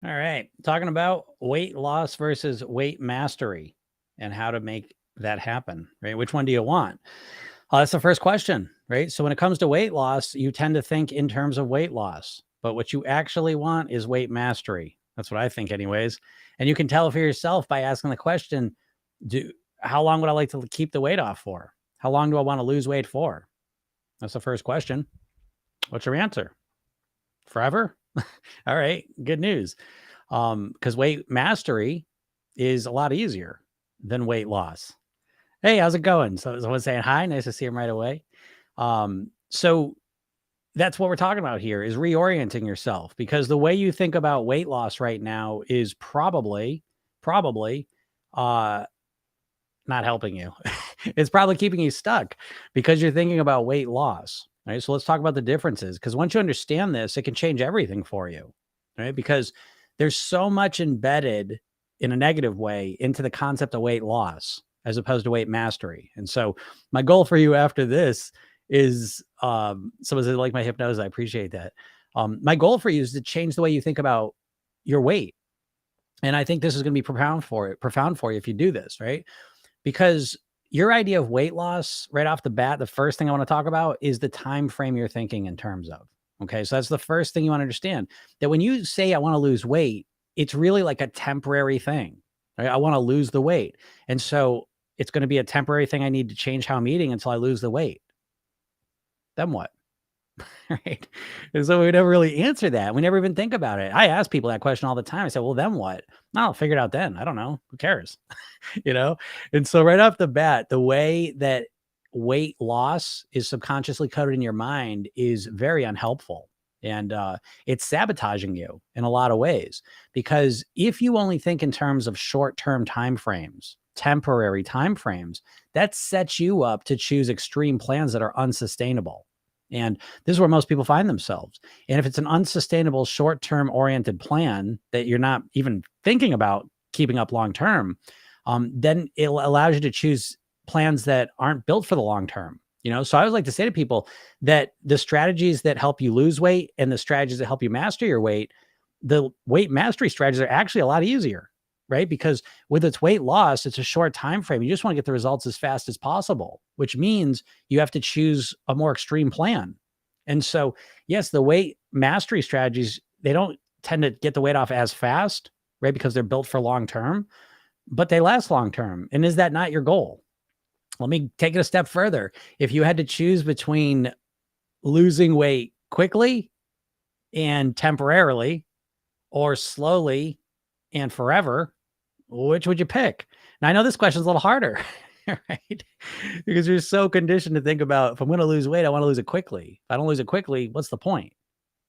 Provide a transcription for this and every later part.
All right. Talking about weight loss versus weight mastery and how to make that happen, right? Which one do you want? That's the first question, right? So when it comes to weight loss, you tend to think in terms of weight loss, but what you actually want is weight mastery. That's what I think, anyways. And you can tell for yourself by asking the question, do how long would I like to keep the weight off for? How long do I want to lose weight for? That's the first question. What's your answer? Forever? All right, good news. Because weight mastery is a lot easier than weight loss. Hey, how's it going? So someone saying hi. Nice to see him right away. So that's what we're talking about here is reorienting yourself because the way you think about weight loss right now is probably uh not helping you. It's probably keeping you stuck because you're thinking about weight loss. Right. So let's talk about the differences because once you understand this, it can change everything for you. Right. Because there's so much embedded in a negative way into the concept of weight loss as opposed to weight mastery. And so my goal for you after this is someone said like my hypnosis. I appreciate that. My goal for you is to change the way you think about your weight. And I think this is going to be profound for you if you do this, right? Because your idea of weight loss right off the bat, the first thing I want to talk about is the time frame you're thinking in terms of. Okay, so that's the first thing you want to understand that when you say I want to lose weight, it's really like a temporary thing. Right? I want to lose the weight. And so it's going to be a temporary thing. I need to change how I'm eating until I lose the weight. Then what? Right. And so we never really answer that. We never even think about it. I ask people that question all the time. I say, well, then what? No, I'll figure it out then. I don't know. Who cares? you know? And so right off the bat, the way that weight loss is subconsciously coded in your mind is very unhelpful. And it's sabotaging you in a lot of ways because if you only think in terms of short-term time frames, temporary time frames, that sets you up to choose extreme plans that are unsustainable. And this is where most people find themselves. And if it's an unsustainable short-term oriented plan that you're not even thinking about keeping up long term, then it allows you to choose plans that aren't built for the long term. So I always like to say to people that the strategies that help you lose weight and the strategies that help you master your weight, the weight mastery strategies are actually a lot easier, right? Because with its weight loss, it's a short time frame. You just want to get the results as fast as possible, which means you have to choose a more extreme plan. And so, yes, the weight mastery strategies, they don't tend to get the weight off as fast, right? Because they're built for long term, but they last long term. And is that not your goal? Let me take it a step further. If you had to choose between losing weight quickly and temporarily or slowly and forever, which would you pick? Now, I know this question is a little harder, right? Because you're so conditioned to think about if I'm going to lose weight, I want to lose it quickly. If I don't lose it quickly, what's the point?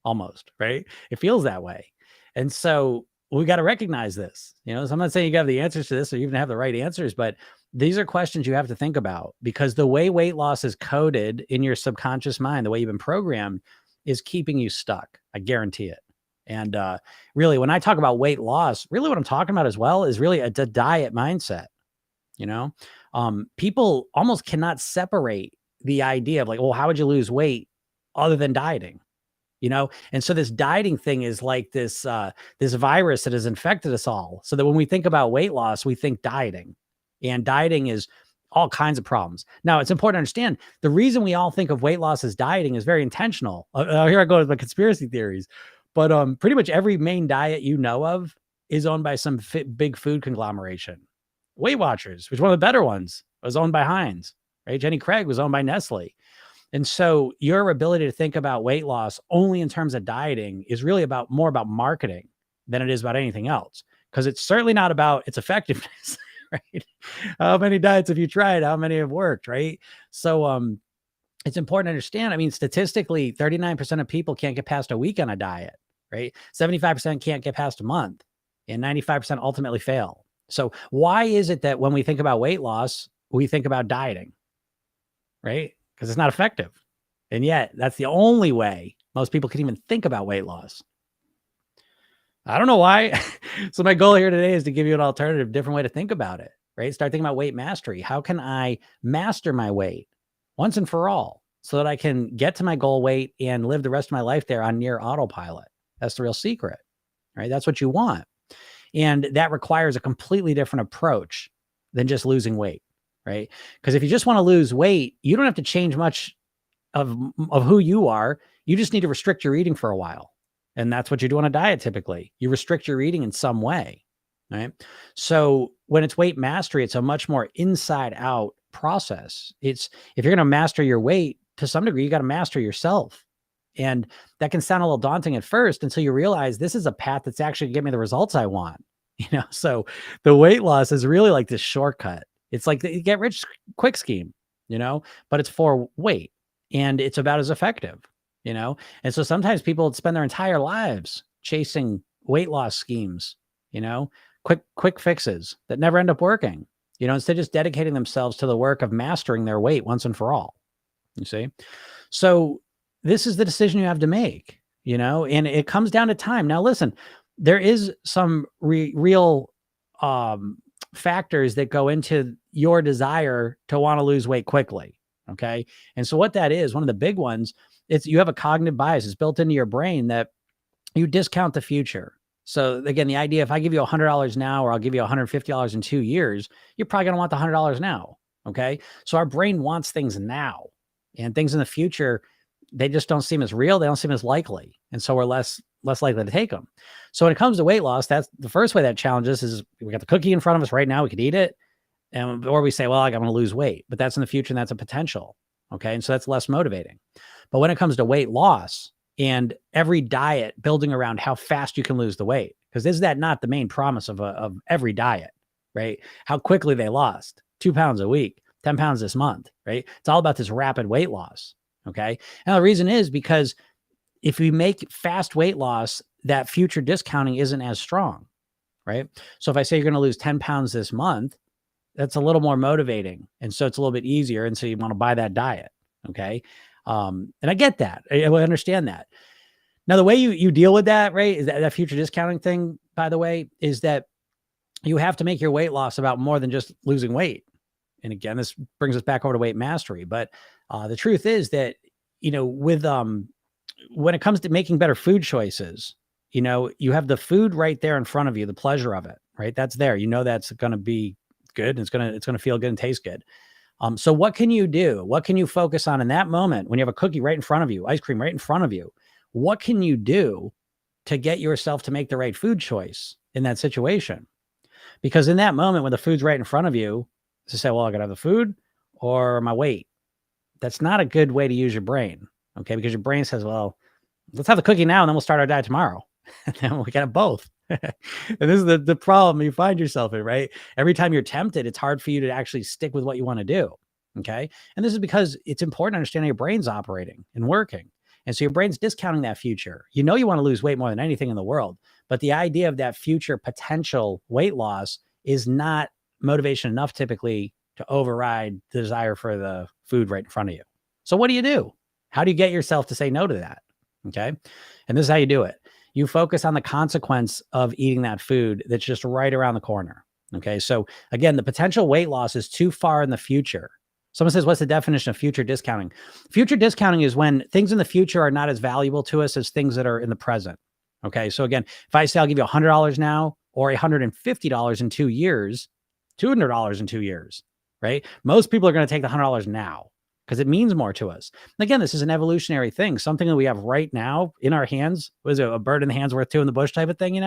Almost, right? It feels that way. And so we got to recognize this. So I'm not saying you have the answers to this or even have the right answers, but these are questions you have to think about because the way weight loss is coded in your subconscious mind, the way you've been programmed is keeping you stuck. I guarantee it. And really, when I talk about weight loss, really what I'm talking about as well is really a diet mindset. You know, people almost cannot separate the idea of like, well, how would you lose weight other than dieting? And so this dieting thing is like this virus that has infected us all, so that when we think about weight loss, we think dieting, and dieting is all kinds of problems. Now, it's important to understand the reason we all think of weight loss as dieting is very intentional. Here I go with my conspiracy theories, but pretty much every main diet you know of is owned by some big food conglomeration. Weight Watchers, which is one of the better ones, was owned by Heinz, right? Jenny Craig was owned by Nestle. And so your ability to think about weight loss only in terms of dieting is really more about marketing than it is about anything else. Because it's certainly not about its effectiveness, right? How many diets have you tried? How many have worked, right? So it's important to understand. I mean, statistically, 39% of people can't get past a week on a diet, right? 75% can't get past a month, and 95% ultimately fail. So why is it that when we think about weight loss, we think about dieting, right? Because it's not effective. And yet that's the only way most people can even think about weight loss. I don't know why. So my goal here today is to give you an alternative, different way to think about it, right? Start thinking about weight mastery. How can I master my weight once and for all so that I can get to my goal weight and live the rest of my life there on near autopilot? That's the real secret. right? That's what you want. And that requires a completely different approach than just losing weight, right? Because if you just want to lose weight, you don't have to change much of who you are. You just need to restrict your eating for a while. And that's what you do on a diet typically. You restrict your eating in some way, right? So when it's weight mastery, it's a much more inside out process. It's if you're going to master your weight to some degree, you got to master yourself. And that can sound a little daunting at first until you realize this is a path that's actually going to get me the results I want. So the weight loss is really like this shortcut. It's like the get rich quick scheme, but it's for weight and it's about as effective, And so sometimes people spend their entire lives chasing weight loss schemes, quick fixes that never end up working, instead of just dedicating themselves to the work of mastering their weight once and for all. You see? So this is the decision you have to make, and it comes down to time. Now, listen, there is some real factors that go into your desire to want to lose weight quickly. Okay. And so what that is, one of the big ones, it's you have a cognitive bias. It's built into your brain that you discount the future. So again, the idea, if I give you $100 now, or I'll give you $150 in 2 years, you're probably going to want the $100 now. Okay. So our brain wants things now, and things in the future, they just don't seem as real. They don't seem as likely. And so we're less likely to take them. So when it comes to weight loss, that's the first way that challenges is we got the cookie in front of us right now. We could eat it. Or we say, well, I'm going to lose weight, but that's in the future and that's a potential. Okay. And so that's less motivating. But when it comes to weight loss and every diet building around how fast you can lose the weight, because is that not the main promise of every diet, right? How quickly they lost 2 pounds a week, 10 pounds this month, right? It's all about this rapid weight loss. Okay. And the reason is because if we make fast weight loss, that future discounting isn't as strong, right? So if I say you're going to lose 10 pounds this month, that's a little more motivating. And so it's a little bit easier. And so you want to buy that diet. Okay. And I get that. I understand that. Now, the way you deal with that, right, is that future discounting thing, by the way, is that you have to make your weight loss about more than just losing weight. And again, this brings us back over to weight mastery. But the truth is that, with when it comes to making better food choices, you have the food right there in front of you, the pleasure of it, right? That's there. That's going to be good. And it's going to feel good and taste good. So what can you do? What can you focus on in that moment when you have a cookie right in front of you, ice cream right in front of you? What can you do to get yourself to make the right food choice in that situation? Because in that moment, when the food's right in front of you, to say, well, I gotta have the food or my weight. That's not a good way to use your brain. Okay. Because your brain says, well, let's have the cookie now and then we'll start our diet tomorrow. And then we got both. And this is the problem you find yourself in, right? Every time you're tempted, it's hard for you to actually stick with what you want to do. Okay. And this is because it's important to understand how your brain's operating and working. And so your brain's discounting that future. You want to lose weight more than anything in the world, but the idea of that future potential weight loss is not motivation enough typically to override the desire for the food right in front of you. So what do? How do you get yourself to say no to that? Okay. And this is how you do it. You focus on the consequence of eating that food that's just right around the corner. Okay. So again, the potential weight loss is too far in the future. Someone says, what's the definition of future discounting? Future discounting is when things in the future are not as valuable to us as things that are in the present. Okay. So again, if I say I'll give you $100 now or $150 in 2 years, $200 in 2 years, right? Most people are going to take the $100 now because it means more to us. And again, this is an evolutionary thing, something that we have right now in our hands. Was it a bird in the hand's worth two in the bush type of thing?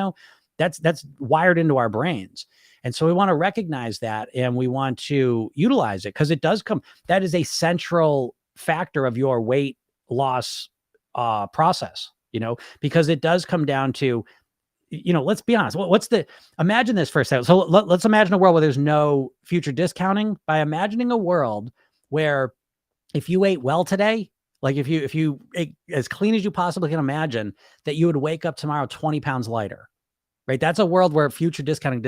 That's wired into our brains. And so we want to recognize that and we want to utilize it because it does come. That is a central factor of your weight loss process, because it does come down to, let's be honest. Imagine this for a second. So let's imagine a world where there's no future discounting by imagining a world where if you ate well today, like if you ate as clean as you possibly can imagine, that you would wake up tomorrow 20 pounds lighter. Right. That's a world where future discounting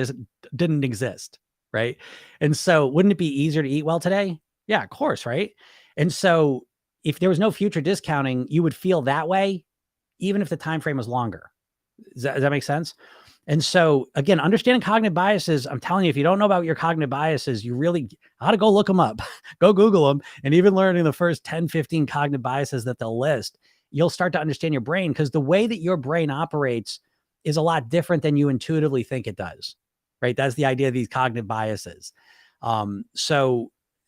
didn't exist. Right. And so wouldn't it be easier to eat well today? Yeah, of course. Right. And so if there was no future discounting, you would feel that way, even if the time frame was longer. Does that make sense? And so again, understanding cognitive biases, I'm telling you, if you don't know about your cognitive biases, you really ought to go look them up, go Google them. And even learning the first 10, 15 cognitive biases that they'll list, you'll start to understand your brain, because the way that your brain operates is a lot different than you intuitively think it does, right? That's the idea of these cognitive biases. Oh,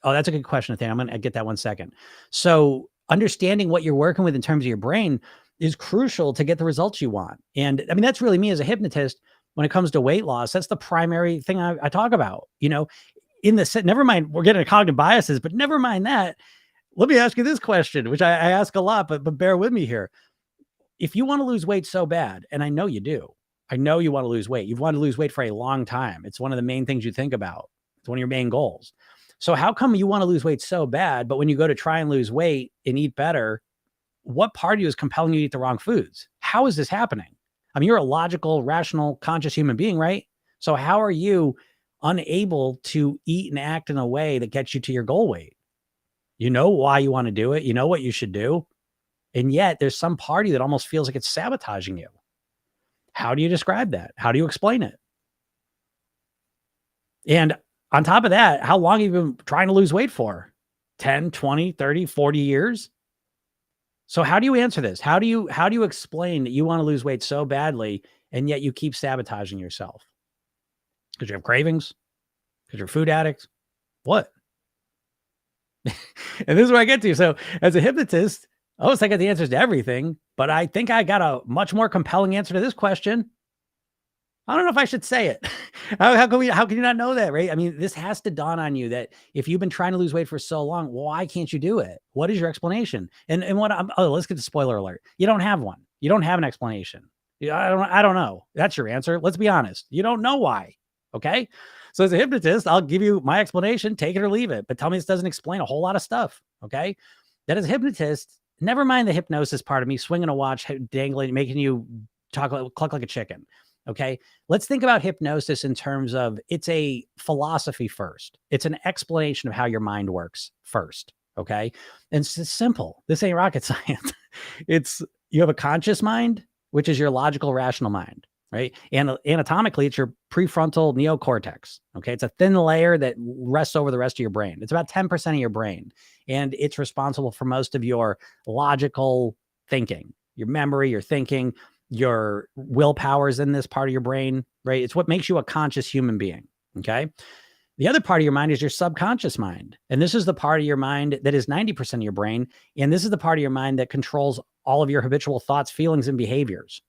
that's a good question, Nathaniel. I'm going to get that 1 second. So understanding what you're working with in terms of your brain is crucial to get the results you want. And I mean, that's really me as a hypnotist when it comes to weight loss. That's the primary thing I talk about, in the never mind, we're getting to cognitive biases, but never mind that. Let me ask you this question, which I ask a lot, but bear with me here. If you want to lose weight so bad, and I know you do, I know you want to lose weight. You've wanted to lose weight for a long time. It's one of the main things you think about. It's one of your main goals. So how come you want to lose weight so bad, but when you go to try and lose weight and eat better, what part of you is compelling you to eat the wrong foods? How is this happening? I mean, you're a logical, rational, conscious human being, right? So how are you unable to eat and act in a way that gets you to your goal weight? You know why you want to do it. You know what you should do. And yet there's some party that almost feels like it's sabotaging you. How do you describe that? How do you explain it? And on top of that, how long have you been trying to lose weight for? 10, 20, 30, 40 years? So how do you answer this? How do you explain that you want to lose weight so badly and yet you keep sabotaging yourself? Because you have cravings? Because you're a food addict? What? And this is where I get to. So as a hypnotist, I always think I got the answers to everything, but I think I got a much more compelling answer to this question. I don't know if I should say it. How can you not know that, right? I mean, this has to dawn on you that if you've been trying to lose weight for so long, why can't you do it? What is your explanation? And let's get the spoiler alert. You don't have one. You don't have an explanation. I don't know. That's your answer. Let's be honest. You don't know why. Okay. So as a hypnotist, I'll give you my explanation, take it or leave it, but tell me this doesn't explain a whole lot of stuff. Okay. That as a hypnotist, never mind the hypnosis part of me swinging a watch, dangling, making you cluck like a chicken. Okay. Let's think about hypnosis in terms of it's a philosophy first. It's an explanation of how your mind works first. Okay. And it's simple. This ain't rocket science. You have a conscious mind, which is your logical, rational mind, right? And anatomically, it's your prefrontal neocortex. Okay. It's a thin layer that rests over the rest of your brain. It's about 10% of your brain. And it's responsible for most of your logical thinking, your memory, your thinking, your willpower is in this part of your brain, right? It's what makes you a conscious human being. Okay. The other part of your mind is your subconscious mind. And this is the part of your mind that is 90% of your brain. And this is the part of your mind that controls all of your habitual thoughts, feelings, and behaviors.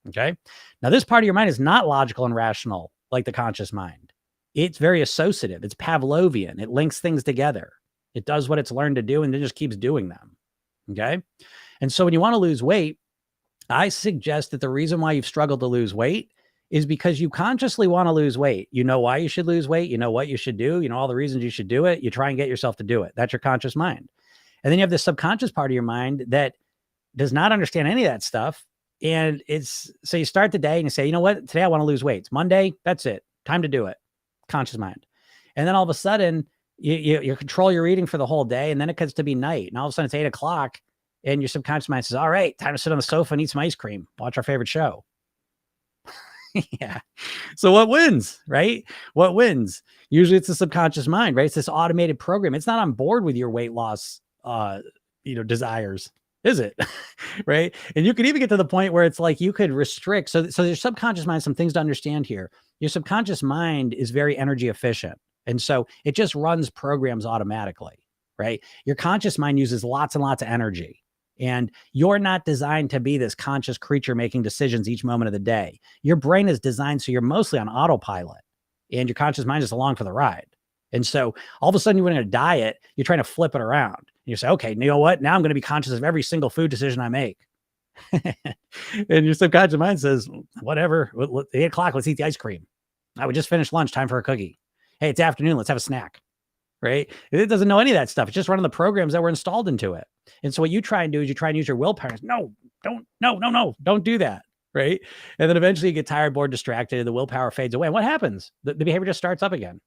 Okay. Now, this part of your mind is not logical and rational like the conscious mind. It's very associative. It's Pavlovian. It links things together. It does what it's learned to do and then just keeps doing them. Okay. And so when you want to lose weight, I suggest that the reason why you've struggled to lose weight is because you consciously want to lose weight. You know why you should lose weight. You know what you should do. You know all the reasons you should do it. You try and get yourself to do it. That's your conscious mind. And then you have the subconscious part of your mind that does not understand any of that stuff. And so you start the day and you say, you know what? Today I want to lose weight. It's Monday. That's it. Time to do it. Conscious mind. And then all of a sudden you control your eating for the whole day. And then it gets to be night. And all of a sudden it's 8:00. And your subconscious mind says, all right, time to sit on the sofa and eat some ice cream, watch our favorite show. Yeah. So what wins, right? What wins? Usually it's the subconscious mind, right? It's this automated program. It's not on board with your weight loss, desires, is it? Right. And you could even get to the point where it's like you could restrict. So your subconscious mind, some things to understand here. Your subconscious mind is very energy efficient. And so it just runs programs automatically, right? Your conscious mind uses lots and lots of energy. And you're not designed to be this conscious creature making decisions each moment of the day. Your brain is designed so you're mostly on autopilot and your conscious mind is along for the ride. And so all of a sudden you went on a diet, you're trying to flip it around. And you say, okay, you know what? Now I'm going to be conscious of every single food decision I make. And your subconscious mind says, whatever, 8:00, let's eat the ice cream. I would just finish lunch, time for a cookie. Hey, it's afternoon, let's have a snack. Right? It doesn't know any of that stuff. It's just running the programs that were installed into it. And so what you try and do is you try and use your willpower. No, don't do that. Right? And then eventually you get tired, bored, distracted. The willpower fades away. And what happens? The behavior just starts up again.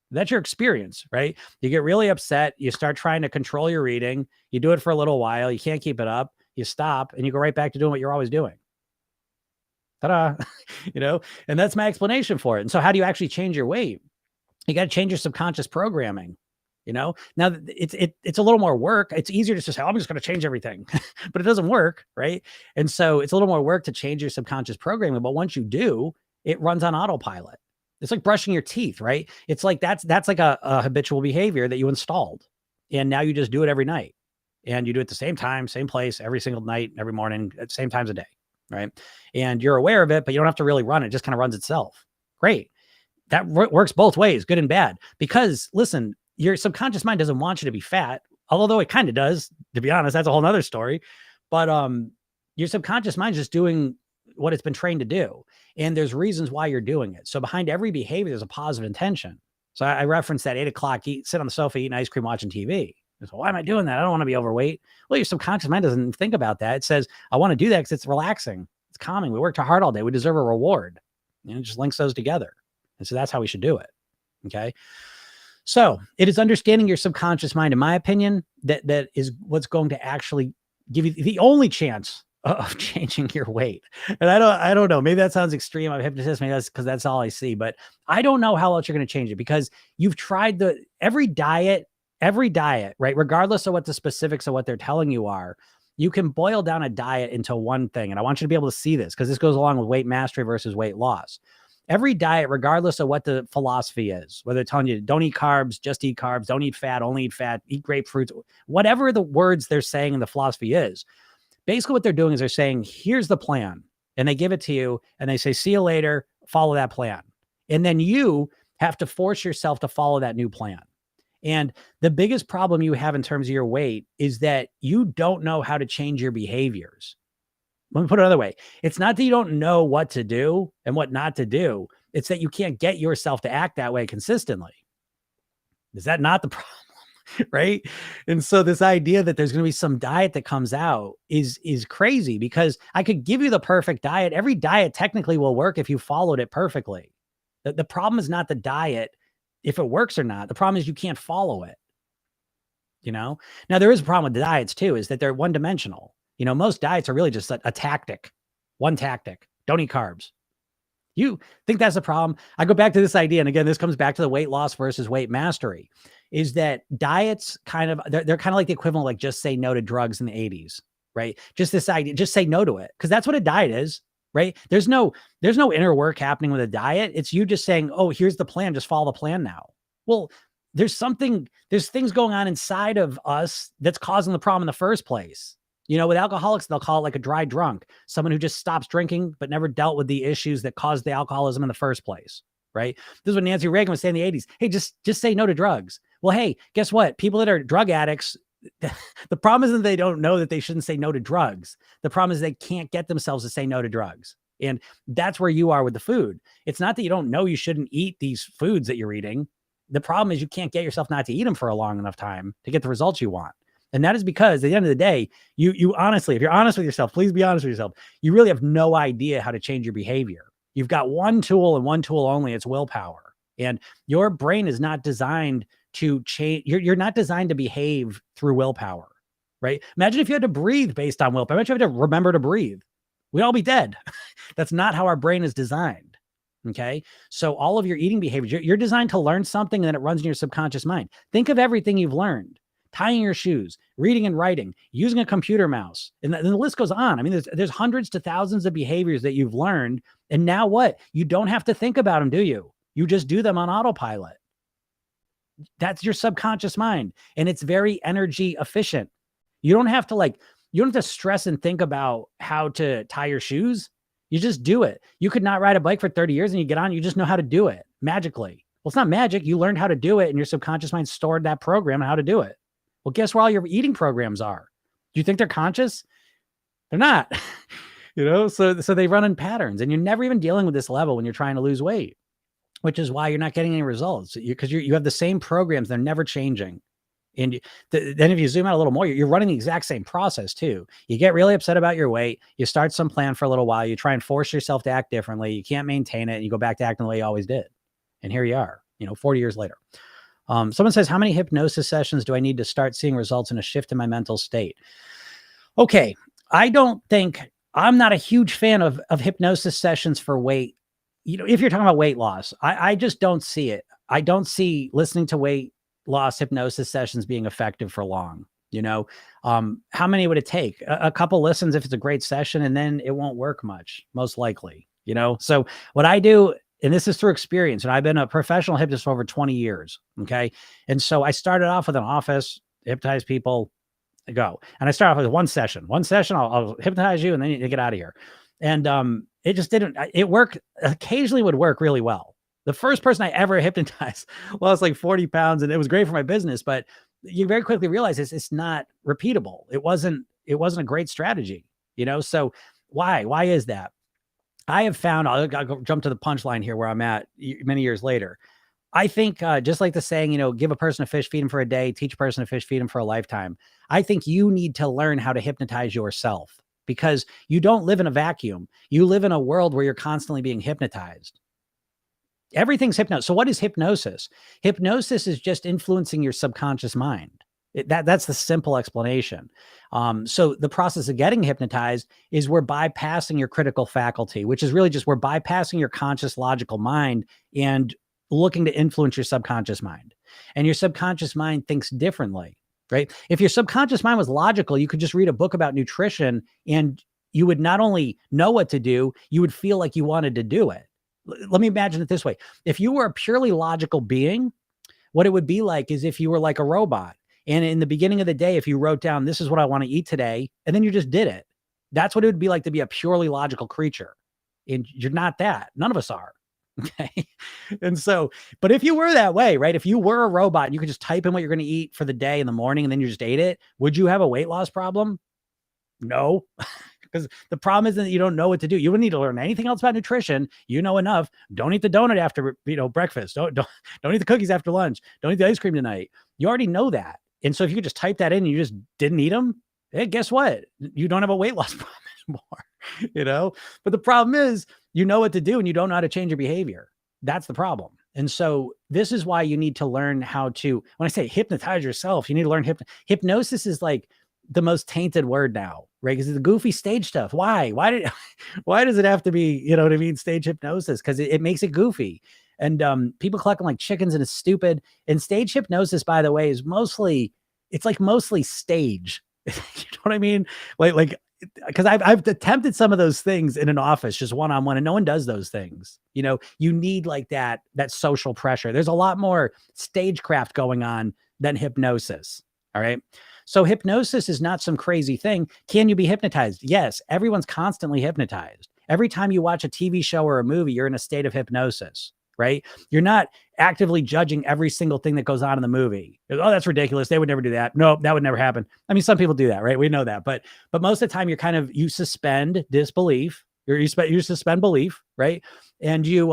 That's your experience, right? You get really upset. You start trying to control your eating. You do it for a little while. You can't keep it up. You stop and you go right back to doing what you're always doing. Ta-da. And that's my explanation for it. And so how do you actually change your weight? You got to change your subconscious programming. Now it's a little more work. It's easier to just say, oh, I'm just going to change everything, but it doesn't work. Right. And so it's a little more work to change your subconscious programming. But once you do, it runs on autopilot. It's like brushing your teeth, right? It's like, that's like a habitual behavior that you installed. And now you just do it every night, and you do it at the same time, same place, every single night, every morning, at the same times a day. Right. And you're aware of it, but you don't have to really run it. It just kind of runs itself. Great. That works both ways, good and bad, because listen, your subconscious mind doesn't want you to be fat, although it kind of does, to be honest. That's a whole nother story. But your subconscious mind is just doing what it's been trained to do. And there's reasons why you're doing it. So behind every behavior, there's a positive intention. So I referenced that 8 o'clock, sit on the sofa, eating ice cream, watching TV. So why am I doing that? I don't want to be overweight. Well, your subconscious mind doesn't think about that. It says, I want to do that because it's relaxing. It's calming. We worked hard all day. We deserve a reward. And it just links those together. And so that's how we should do it. Okay. So it is understanding your subconscious mind, in my opinion, that is what's going to actually give you the only chance of changing your weight. And I don't know. Maybe that sounds extreme. I'm a hypnotist. Maybe that's because that's all I see. But I don't know how else you're going to change it, because you've tried every diet, right? Regardless of what the specifics of what they're telling you are, you can boil down a diet into one thing. And I want you to be able to see this, because this goes along with weight mastery versus weight loss. Every diet, regardless of what the philosophy is, whether they're telling you don't eat carbs, just eat carbs, don't eat fat, only eat fat, eat grapefruits, whatever the words they're saying in the philosophy is, basically what they're doing is they're saying, here's the plan. And they give it to you and they say, see you later, follow that plan. And then you have to force yourself to follow that new plan. And the biggest problem you have in terms of your weight is that you don't know how to change your behaviors. Let me put it another way. It's not that you don't know what to do and what not to do. It's that you can't get yourself to act that way consistently. Is that not the problem? Right? And so this idea that there's going to be some diet that comes out is crazy, because I could give you the perfect diet. Every diet technically will work if you followed it perfectly. The problem is not the diet, if it works or not. The problem is you can't follow it. Now there is a problem with the diets too, is that they're one-dimensional. Most diets are really just a tactic, one tactic. Don't eat carbs. You think that's a problem? I go back to this idea. And again, this comes back to the weight loss versus weight mastery, is that diets they're kind of like the equivalent, like just say no to drugs in the 80s, right? Just this idea, just say no to it. Cause that's what a diet is, right? There's no inner work happening with a diet. It's you just saying, oh, here's the plan. Just follow the plan now. Well, there's things going on inside of us that's causing the problem in the first place. With alcoholics, they'll call it like a dry drunk, someone who just stops drinking, but never dealt with the issues that caused the alcoholism in the first place, right? This is what Nancy Reagan was saying in the 80s. Hey, just say no to drugs. Well, hey, guess what? People that are drug addicts, the problem isn't they don't know that they shouldn't say no to drugs. The problem is they can't get themselves to say no to drugs. And that's where you are with the food. It's not that you don't know you shouldn't eat these foods that you're eating. The problem is you can't get yourself not to eat them for a long enough time to get the results you want. And that is because at the end of the day, you honestly, if you're honest with yourself, please be honest with yourself. You really have no idea how to change your behavior. You've got one tool and one tool only. It's willpower. And your brain is not designed to change. You're not designed to behave through willpower, right? Imagine if you had to breathe based on willpower. Imagine if you had to remember to breathe. We'd all be dead. That's not how our brain is designed. Okay. So all of your eating behaviors, you're designed to learn something and then it runs in your subconscious mind. Think of everything you've learned. Tying your shoes, reading and writing, using a computer mouse. And the list goes on. I mean, there's hundreds to thousands of behaviors that you've learned. And now what? You don't have to think about them, do you? You just do them on autopilot. That's your subconscious mind. And it's very energy efficient. You don't have to stress and think about how to tie your shoes. You just do it. You could not ride a bike for 30 years and you get on, you just know how to do it magically. Well, it's not magic. You learned how to do it and your subconscious mind stored that program on how to do it. Well, guess where all your eating programs are? Do you think they're conscious? They're not, so they run in patterns, and you're never even dealing with this level when you're trying to lose weight, which is why you're not getting any results, because you have the same programs. They're never changing. And then if you zoom out a little more, you're running the exact same process too. You get really upset about your weight. You start some plan for a little while. You try and force yourself to act differently. You can't maintain it. And you go back to acting the way you always did. And here you are, 40 years later. Someone says, how many hypnosis sessions do I need to start seeing results in a shift in my mental state? Okay. I'm not a huge fan of hypnosis sessions for weight. If you're talking about weight loss, I just don't see it. I don't see listening to weight loss hypnosis sessions being effective for long. You know, how many would it take? A couple listens if it's a great session, and then it won't work much, most likely. You know, so what I do, and this is through experience, and I've been a professional hypnotist for over 20 years. Okay. And so I started off with an office, hypnotize people, go. And I start off with one session. I'll hypnotize you, and then you get out of here. And it just didn't, it worked, occasionally would work really well. The first person I ever hypnotized lost like 40 pounds, and it was great for my business, but you very quickly realize it's not repeatable. It wasn't a great strategy, you know? So why is that? I have found, I'll jump to the punchline here where I'm at many years later. I think just like the saying, you know, give a person a fish, feed him for a day, teach a person to fish, feed him for a lifetime. I think you need to learn how to hypnotize yourself, because you don't live in a vacuum. You live in a world where you're constantly being hypnotized. Everything's hypnosis. So what is hypnosis? Hypnosis is just influencing your subconscious mind. That's the simple explanation. So the process of getting hypnotized is we're bypassing your critical faculty, which is really just we're bypassing your conscious logical mind and looking to influence your subconscious mind. And your subconscious mind thinks differently, right? If your subconscious mind was logical, you could just read a book about nutrition and you would not only know what to do, you would feel like you wanted to do it. Let me imagine it this way. If you were a purely logical being, what it would be like is if you were like a robot. And in the beginning of the day, if you wrote down, this is what I want to eat today, and then you just did it. That's what it would be like to be a purely logical creature. And you're not that. None of us are. Okay. And so, but if you were that way, right? If you were a robot and you could just type in what you're going to eat for the day in the morning and then you just ate it, would you have a weight loss problem? No. Because the problem isn't that you don't know what to do. You wouldn't need to learn anything else about nutrition. You know enough. Don't eat the donut after, breakfast. Don't eat the cookies after lunch. Don't eat the ice cream tonight. You already know that. And so if you could just type that in and you just didn't eat them, hey, guess what? You don't have a weight loss problem anymore, But the problem is you know what to do and you don't know how to change your behavior. That's the problem. And so this is why you need to learn how to, when I say hypnotize yourself, you need to learn hypnosis is like the most tainted word now, right? Because it's the goofy stage stuff. Why does it have to be, stage hypnosis? Because it makes it goofy. And people collecting like chickens and it's stupid. And stage hypnosis, by the way, is mostly stage. You know what I mean? Like, because I've attempted some of those things in an office, just one-on-one, and no one does those things. You need like that social pressure. There's a lot more stagecraft going on than hypnosis. All right. So hypnosis is not some crazy thing. Can you be hypnotized? Yes. Everyone's constantly hypnotized. Every time you watch a TV show or a movie, you're in a state of hypnosis, right? You're not actively judging every single thing that goes on in the movie. Oh, that's ridiculous. They would never do that. No, that would never happen. I mean, some people do that, right? We know that, but most of the time you suspend disbelief, or you suspend belief, right? And you,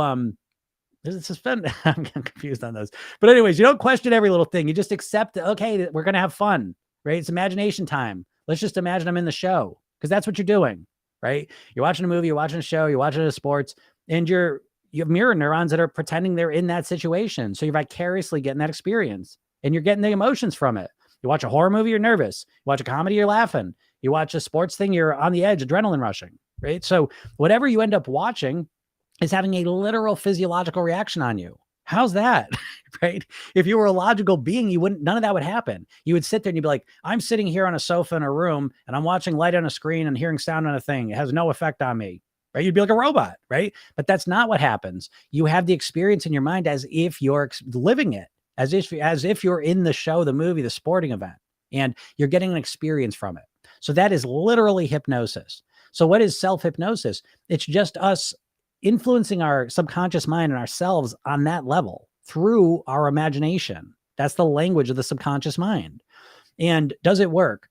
does it suspend? I'm confused on those. But anyways, you don't question every little thing. You just accept, okay, we're going to have fun, right? It's imagination time. Let's just imagine I'm in the show, because that's what you're doing, right? You're watching a movie, you're watching a show, you're watching a sports, and you have mirror neurons that are pretending they're in that situation. So you're vicariously getting that experience and you're getting the emotions from it. You watch a horror movie, you're nervous. You watch a comedy, you're laughing. You watch a sports thing, you're on the edge, adrenaline rushing, right? So whatever you end up watching is having a literal physiological reaction on you. How's that? Right? If you were a logical being, none of that would happen. You would sit there and you'd be like, I'm sitting here on a sofa in a room and I'm watching light on a screen and hearing sound on a thing. It has no effect on me. Right? You'd be like a robot, right? But that's not what happens. You have the experience in your mind as if you're living it, as if you're in the show, the movie, the sporting event, and you're getting an experience from it. So that is literally hypnosis. So what is self-hypnosis? It's just us influencing our subconscious mind and ourselves on that level through our imagination. That's the language of the subconscious mind. And does it work?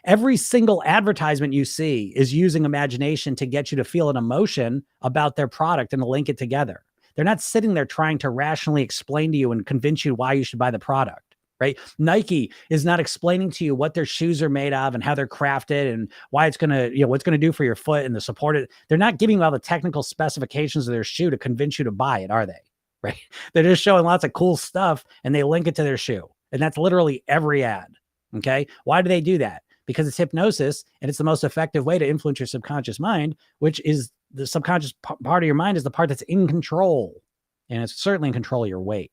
Every single advertisement you see is using imagination to get you to feel an emotion about their product and to link it together. They're not sitting there trying to rationally explain to you and convince you why you should buy the product, right? Nike is not explaining to you what their shoes are made of and how they're crafted and why it's going to, what's going to do for your foot and the support. They're not giving you all the technical specifications of their shoe to convince you to buy it, are they? Right? They're just showing lots of cool stuff and they link it to their shoe. And that's literally every ad. Okay. Why do they do that? Because it's hypnosis and it's the most effective way to influence your subconscious mind, which is the subconscious part of your mind is the part that's in control. And it's certainly in control of your weight.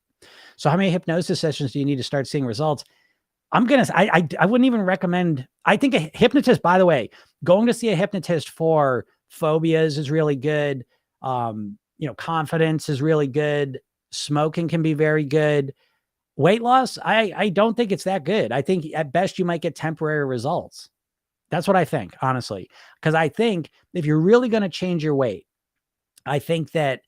So how many hypnosis sessions do you need to start seeing results? I wouldn't even recommend, I think a hypnotist, by the way, going to see a hypnotist for phobias is really good. Confidence is really good. Smoking can be very good. Weight loss, I don't think it's that good. I think at best you might get temporary results. That's what I think, honestly. Because I think if you're really going to change your weight, I think that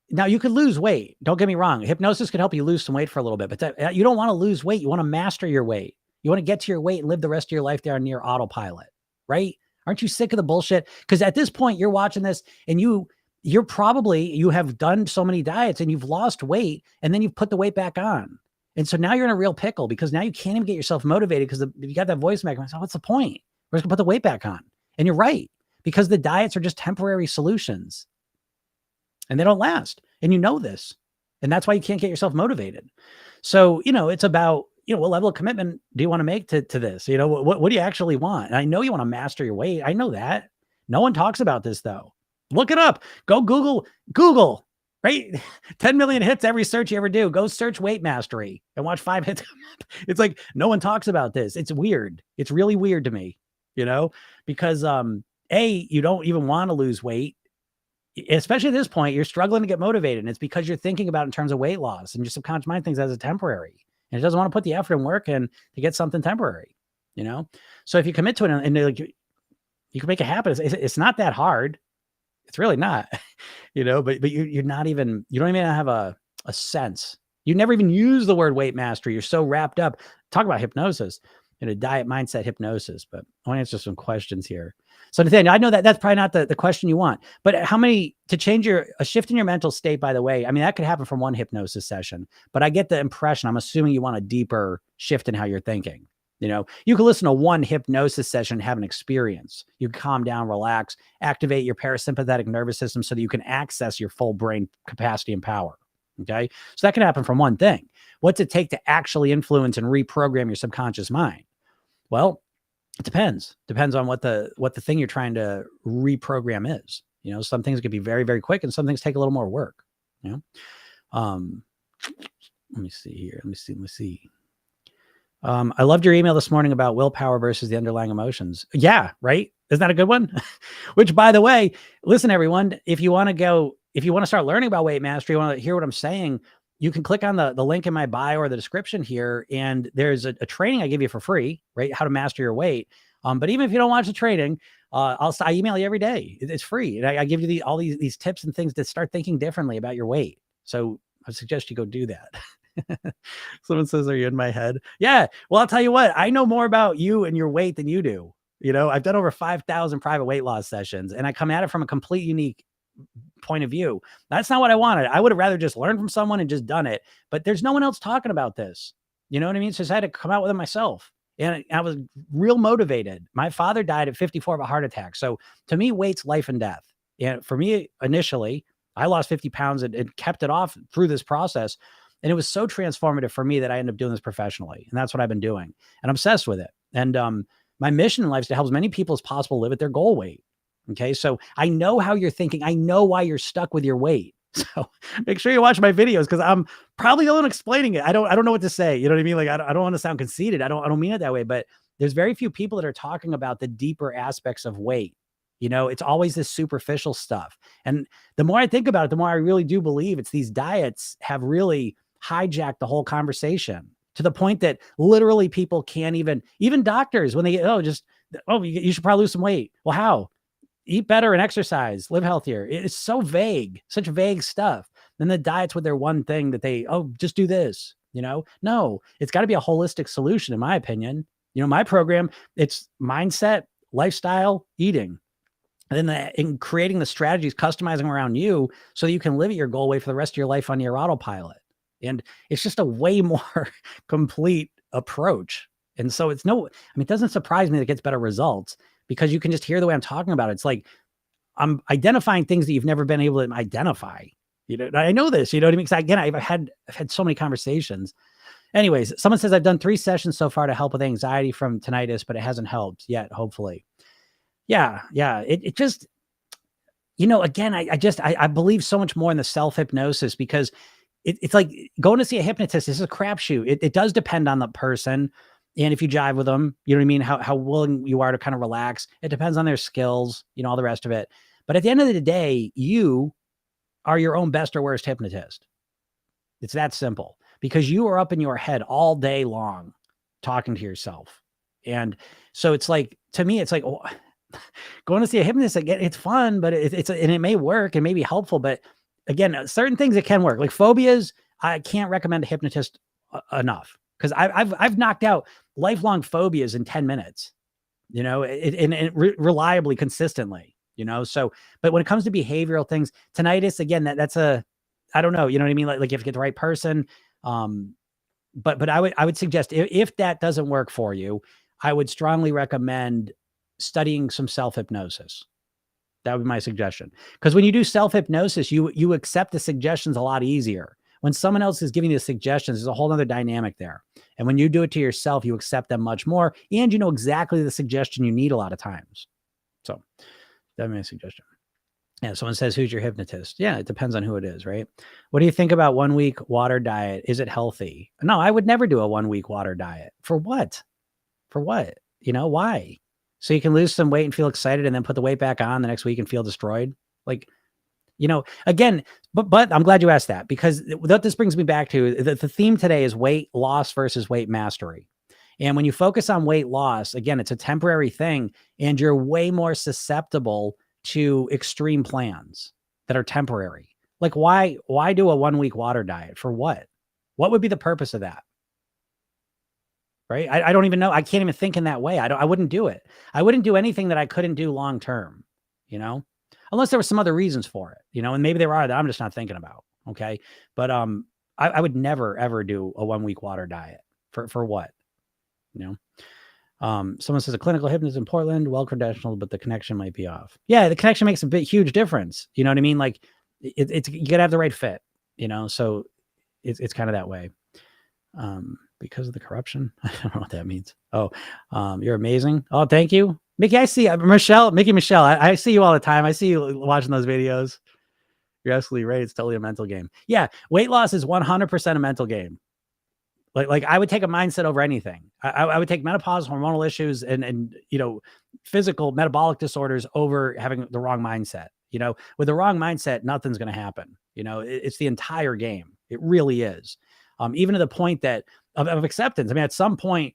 now you could lose weight. Don't get me wrong. Hypnosis could help you lose some weight for a little bit, but you don't want to lose weight. You want to master your weight. You want to get to your weight and live the rest of your life there near autopilot, right? Aren't you sick of the bullshit? Because at this point, you're watching this and you have done so many diets and you've lost weight and then you've put the weight back on. And so now you're in a real pickle because now you can't even get yourself motivated because you got that voice back. So what's the point? We're just gonna put the weight back on. And you're right, because the diets are just temporary solutions and they don't last. And you know this. And that's why you can't get yourself motivated. So, it's about, what level of commitment do you want to make to this? What do you actually want? And I know you want to master your weight. I know that. No one talks about this though. Look it up. Go Google, right? 10 million hits every search you ever do. Go search weight mastery and watch 5 hits. It's like, no one talks about this. It's weird. It's really weird to me, because, you don't even want to lose weight. Especially at this point, you're struggling to get motivated. And it's because you're thinking about it in terms of weight loss and your subconscious mind thinks as a temporary and it doesn't want to put the effort and work in to get something temporary, So if you commit to it and you can make it happen, it's not that hard. It's really not, but you don't even have a sense. You never even use the word weight mastery. You're so wrapped up. Talk about hypnosis, diet, mindset, hypnosis, but I want to answer some questions here. So Nathaniel, I know that that's probably not the question you want, but how many to change a shift in your mental state, by the way, I mean, that could happen from one hypnosis session, but I get the impression, I'm assuming you want a deeper shift in how you're thinking. You can listen to one hypnosis session and have an experience. You can calm down, relax, activate your parasympathetic nervous system so that you can access your full brain capacity and power. Okay. So that can happen from one thing. What's it take to actually influence and reprogram your subconscious mind? Well, it depends. Depends on what the thing you're trying to reprogram is. Some things can be very, very quick and some things take a little more work. Let me see here. Let me see. I loved your email this morning about willpower versus the underlying emotions. Yeah, right. Isn't that a good one? Which, by the way, listen, everyone, if you want to start learning about weight mastery, you want to hear what I'm saying, you can click on the link in my bio or the description here. And there's a training I give you for free, right? How to master your weight. But even if you don't watch the training, I email you every day. It's free. And I give you all these tips and things to start thinking differently about your weight. So I suggest you go do that. Someone says, are you in my head? Yeah. Well, I'll tell you what, I know more about you and your weight than you do. I've done over 5,000 private weight loss sessions and I come at it from a complete unique point of view. That's not what I wanted. I would have rather just learned from someone and just done it, but there's no one else talking about this. You know what I mean? So I had to come out with it myself and I was real motivated. My father died at 54 of a heart attack. So to me, weight's life and death. And for me, initially, I lost 50 pounds and kept it off through this process. And it was so transformative for me that I ended up doing this professionally. And that's what I've been doing. And I'm obsessed with it. And my mission in life is to help as many people as possible live at their goal weight. Okay. So I know how you're thinking. I know why you're stuck with your weight. So make sure you watch my videos because I'm probably the one explaining it. I don't know what to say. You know what I mean? Like, I don't want to sound conceited. I don't mean it that way, but there's very few people that are talking about the deeper aspects of weight. It's always this superficial stuff. And the more I think about it, the more I really do believe it's these diets have really hijacked the whole conversation to the point that literally people can't even doctors, when they get, you should probably lose some weight. Well, how? Eat better and exercise, live healthier. It's so vague, such vague stuff. Then the diets with their one thing that just do this, no, it's got to be a holistic solution. In my opinion, my program, it's mindset, lifestyle, eating. And then in creating the strategies, customizing around you so that you can live at your goal weight for the rest of your life on your autopilot. And it's just a way more complete approach. And so it doesn't surprise me that it gets better results because you can just hear the way I'm talking about it. It's like I'm identifying things that you've never been able to identify. I know this, you know what I mean? Because again, I've had so many conversations. Anyways, someone says I've done 3 sessions so far to help with anxiety from tinnitus, but it hasn't helped yet, hopefully. Yeah. It just, again, I believe so much more in the self-hypnosis because it's like going to see a hypnotist. This is a crapshoot. It does depend on the person. And if you jive with them, you know what I mean? How willing you are to kind of relax. It depends on their skills, you know, all the rest of it. But at the end of the day, you are your own best or worst hypnotist. It's that simple, because you are up in your head all day long talking to yourself. And so it's like, to me, it's like, oh, going to see a hypnotist, again, it's fun, but and it may work and may be helpful. But again, certain things it can work. Like phobias, I can't recommend a hypnotist enough, because I've knocked out lifelong phobias in 10 minutes, you know, reliably, consistently, you know. So, but when it comes to behavioral things, tinnitus, again, that's I don't know, you know what I mean? Like if you get the right person, but I would suggest, if that doesn't work for you, I would strongly recommend studying some self-hypnosis. That would be my suggestion. Because when you do self-hypnosis, you accept the suggestions a lot easier. When someone else is giving you the suggestions, there's a whole other dynamic there. And when you do it to yourself, you accept them much more, and you know exactly the suggestion you need a lot of times. So that'd be my suggestion. Yeah, someone says, who's your hypnotist? Yeah, it depends on who it is, right? What do you think about 1 week water diet? Is it healthy? No, I would never do a 1 week water diet. For what? For what? You know, why? So you can lose some weight and feel excited and then put the weight back on the next week and feel destroyed? Like, you know, again, but I'm glad you asked that, because what this brings me back to, the theme today is weight loss versus weight mastery. And when you focus on weight loss, again, it's a temporary thing, and you're way more susceptible to extreme plans that are temporary. Like why do a 1 week water diet? For what? What would be the purpose of that? Right? I don't even know. I can't even think in that way. I wouldn't do it. I wouldn't do anything that I couldn't do long term, you know, unless there were some other reasons for it, you know, and maybe there are that I'm just not thinking about. Okay. But I would never ever do a 1 week water diet. For what? You know? Someone says a clinical hypnotist in Portland, well credentialed, but the connection might be off. Yeah, the connection makes a huge difference. You know what I mean? Like it's you gotta have the right fit, you know. So it's kind of that way. Because of the corruption. I don't know what that means. Oh, you're amazing. Oh, thank you. Mickey, I see Mickey Michelle. I see you all the time. I see you watching those videos. You're absolutely right. It's totally a mental game. Yeah. Weight loss is 100% a mental game. Like I would take a mindset over anything. I would take menopause, hormonal issues, and you know, physical metabolic disorders over having the wrong mindset. You know, with the wrong mindset, nothing's going to happen. You know, it's the entire game. It really is. Even to the point that of acceptance. I mean, at some point,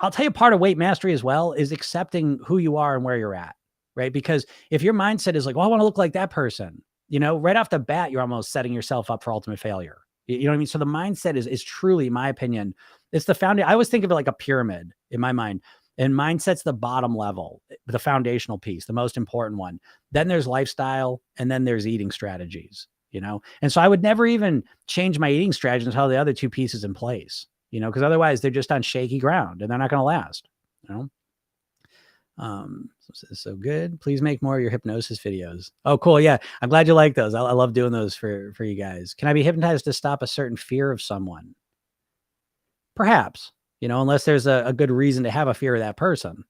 I'll tell you, part of weight mastery as well is accepting who you are and where you're at, right? Because if your mindset is like, well, I want to look like that person, you know, right off the bat, you're almost setting yourself up for ultimate failure. You know what I mean? So the mindset is truly, in my opinion, it's the foundation. I always think of it like a pyramid in my mind, and mindset's the bottom level, the foundational piece, the most important one. Then there's lifestyle, and then there's eating strategies, you know? And so I would never even change my eating strategy until the other two pieces in place, you know, because otherwise they're just on shaky ground and they're not going to last, you know? So good. Please make more of your hypnosis videos. Oh, cool. Yeah. I'm glad you like those. I love doing those for you guys. Can I be hypnotized to stop a certain fear of someone? Perhaps, you know, unless there's a good reason to have a fear of that person,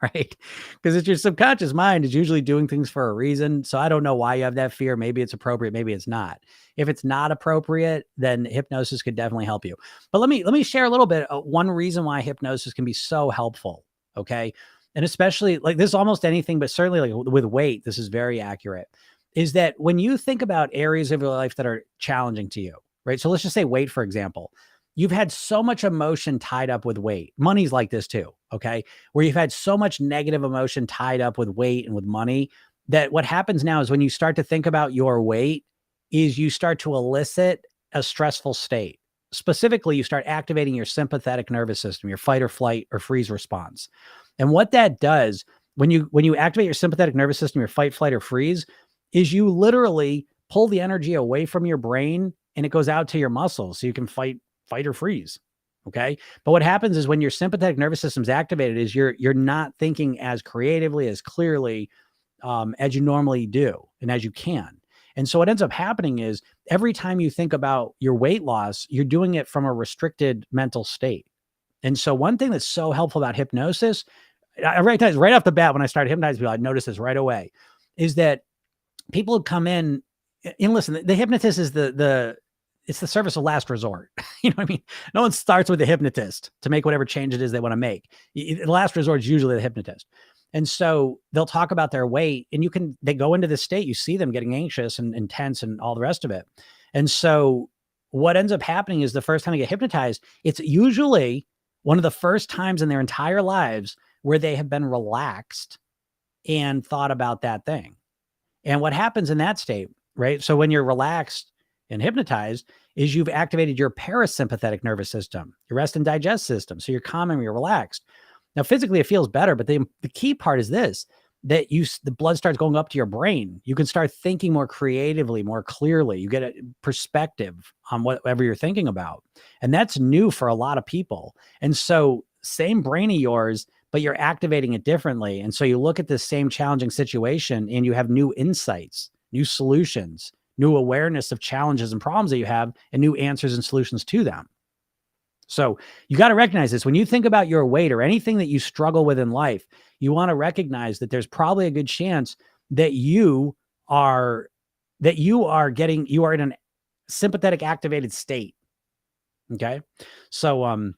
right? Because it's your subconscious mind is usually doing things for a reason. So I don't know why you have that fear. Maybe it's appropriate. Maybe it's not. If it's not appropriate, then hypnosis could definitely help you. But let me share a little bit. One reason why hypnosis can be so helpful. Okay. And especially like this, almost anything, but certainly like with weight, this is very accurate, is that when you think about areas of your life that are challenging to you, right? So let's just say weight, for example. You've had so much emotion tied up with weight. Money's like this too, okay? Where you've had so much negative emotion tied up with weight and with money that what happens now is when you start to think about your weight is you start to elicit a stressful state. Specifically, you start activating your sympathetic nervous system, your fight or flight or freeze response. And what that does when you activate your sympathetic nervous system, your fight, flight, or freeze, is you literally pull the energy away from your brain and it goes out to your muscles so you can fight or freeze. Okay. But what happens is when your sympathetic nervous system is activated is you're not thinking as creatively, as clearly as you normally do and as you can. And so what ends up happening is every time you think about your weight loss, you're doing it from a restricted mental state. And so one thing that's so helpful about hypnosis, I recognize right off the bat when I started hypnotizing people, I noticed this right away, is that people would come in and listen, the hypnotist is it's the service of last resort. You know what I mean? No one starts with a hypnotist to make whatever change it is they want to make. The last resort is usually the hypnotist. And so they'll talk about their weight, and they go into this state, you see them getting anxious and intense and all the rest of it. And so what ends up happening is the first time they get hypnotized, it's usually one of the first times in their entire lives where they have been relaxed and thought about that thing. And what happens in that state, right? So when you're relaxed and hypnotized, is you've activated your parasympathetic nervous system, your rest and digest system. So you're calm and you're relaxed. Now, physically, it feels better, but the key part is this, that the blood starts going up to your brain. You can start thinking more creatively, more clearly. You get a perspective on whatever you're thinking about. And that's new for a lot of people. And so same brain of yours, but you're activating it differently. And so you look at this same challenging situation and you have new insights, new solutions, new awareness of challenges and problems that you have, and new answers and solutions to them. So you got to recognize this. When you think about your weight or anything that you struggle with in life, you want to recognize that there's probably a good chance that you are in a sympathetic activated state. Okay. So,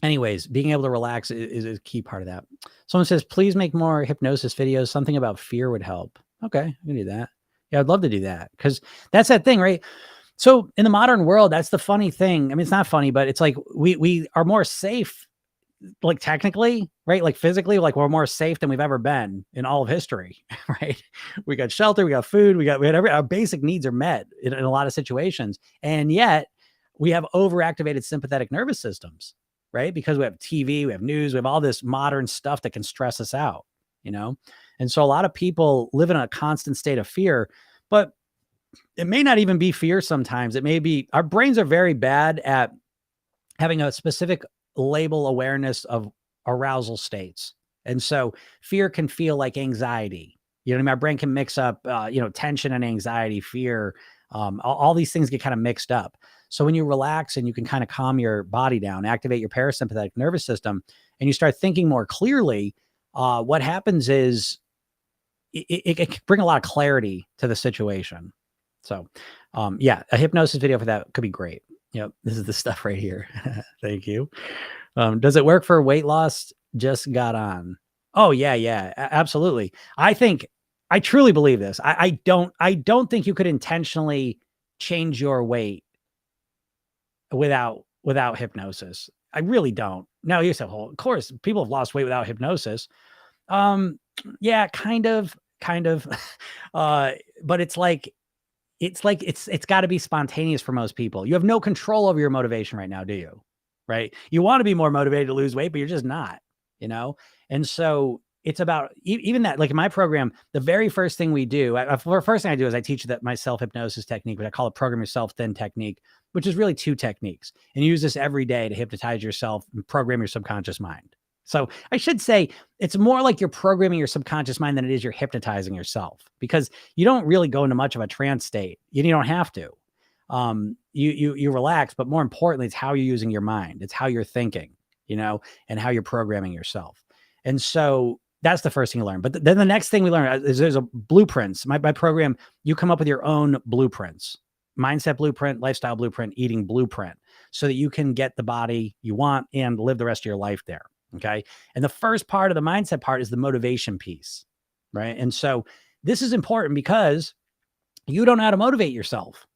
anyways, being able to relax is a key part of that. Someone says, please make more hypnosis videos. Something about fear would help. Okay. I can do that. Yeah. I'd love to do that, because that's that thing, right? So in the modern world, that's the funny thing. I mean, it's not funny, but it's like we are more safe, like technically, right? Like physically, like we're more safe than we've ever been in all of history, right? We got shelter, we got food, we had our basic needs are met in a lot of situations. And yet we have overactivated sympathetic nervous systems, right? Because we have TV, we have news, we have all this modern stuff that can stress us out, you know? And so a lot of people live in a constant state of fear, but it may not even be fear sometimes. It may be our brains are very bad at having a specific label awareness of arousal states. And so fear can feel like anxiety. You know what I mean? Our brain can mix up, tension and anxiety, fear. All these things get kind of mixed up. So when you relax and you can kind of calm your body down, activate your parasympathetic nervous system, and you start thinking more clearly, what happens is it can bring a lot of clarity to the situation. So, a hypnosis video for that could be great. This is the stuff right here. Thank you. Does it work for weight loss? Just got on. Oh yeah, absolutely. I truly believe this. I don't think you could intentionally change your weight without hypnosis. I really don't. Now you say, well, of course, people have lost weight without hypnosis. Yeah, kind of. But it's got to be spontaneous for most people. You have no control over your motivation right now, do you? Right? You want to be more motivated to lose weight, but you're just not, And so it's about even that, like in my program, the very first thing we do, the first thing I do is I teach that my self-hypnosis technique, but I call it program yourself thin technique, which is really 2 techniques. And you use this every day to hypnotize yourself and program your subconscious mind. So I should say it's more like you're programming your subconscious mind than it is you're hypnotizing yourself, because you don't really go into much of a trance state. You don't have to. You relax, but more importantly, it's how you're using your mind. It's how you're thinking, and how you're programming yourself. And so that's the first thing you learn. But then the next thing we learn is there's a blueprints. My program, you come up with your own blueprints, mindset blueprint, lifestyle blueprint, eating blueprint, so that you can get the body you want and live the rest of your life there. Okay. And the first part of the mindset part is the motivation piece, right? And so this is important because you don't know how to motivate yourself,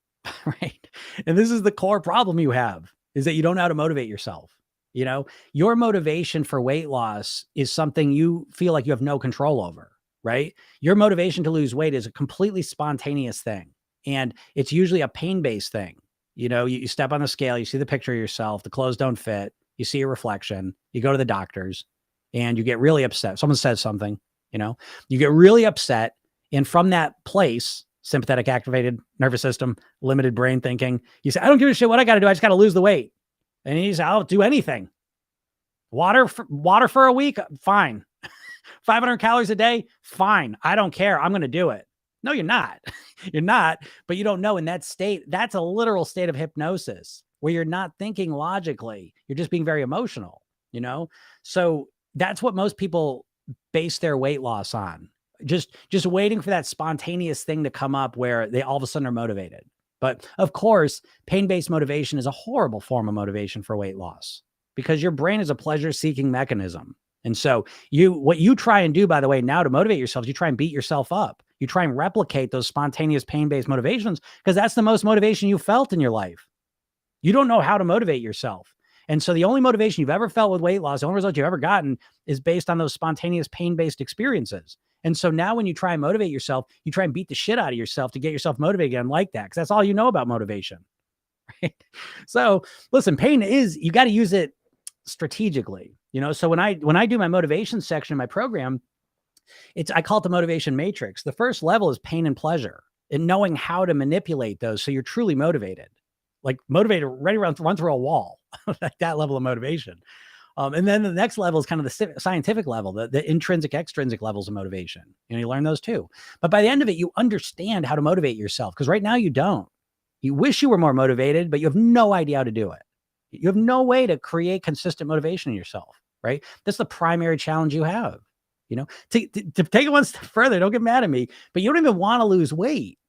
right? And this is the core problem you have, is that you don't know how to motivate yourself. Your motivation for weight loss is something you feel like you have no control over, right? Your motivation to lose weight is a completely spontaneous thing. And it's usually a pain-based thing. You step on the scale, you see the picture of yourself, the clothes don't fit. You see a reflection, you go to the doctors, and you get really upset. Someone says something, you get really upset. And from that place, sympathetic activated nervous system, limited brain thinking, you say, I don't give a shit what I got to do. I just got to lose the weight. And you say, I'll do anything. Water for a week. Fine. 500 calories a day. Fine. I don't care. I'm going to do it. No, you're not. You're not, but you don't know. In that state, that's a literal state of hypnosis, where you're not thinking logically. You're just being very emotional, So that's what most people base their weight loss on. Just waiting for that spontaneous thing to come up where they all of a sudden are motivated. But of course, pain-based motivation is a horrible form of motivation for weight loss because your brain is a pleasure-seeking mechanism. And so what you try and do, by the way, now to motivate yourself, you try and beat yourself up. You try and replicate those spontaneous pain-based motivations because that's the most motivation you felt in your life. You don't know how to motivate yourself. And so the only motivation you've ever felt with weight loss, the only result you've ever gotten is based on those spontaneous pain-based experiences. And so now when you try and motivate yourself, you try and beat the shit out of yourself to get yourself motivated again like that, because that's all you know about motivation. Right? So listen, you got to use it strategically. So when I do my motivation section in my program, I call it the motivation matrix. The first level is pain and pleasure and knowing how to manipulate those so you're truly motivated, like motivated, ready to run through a wall, like that level of motivation. And then the next level is kind of the scientific level, the intrinsic, extrinsic levels of motivation. You learn those too. But by the end of it, you understand how to motivate yourself, because right now you don't. You wish you were more motivated, but you have no idea how to do it. You have no way to create consistent motivation in yourself, right? That's the primary challenge you have. To take it one step further, don't get mad at me, but you don't even want to lose weight.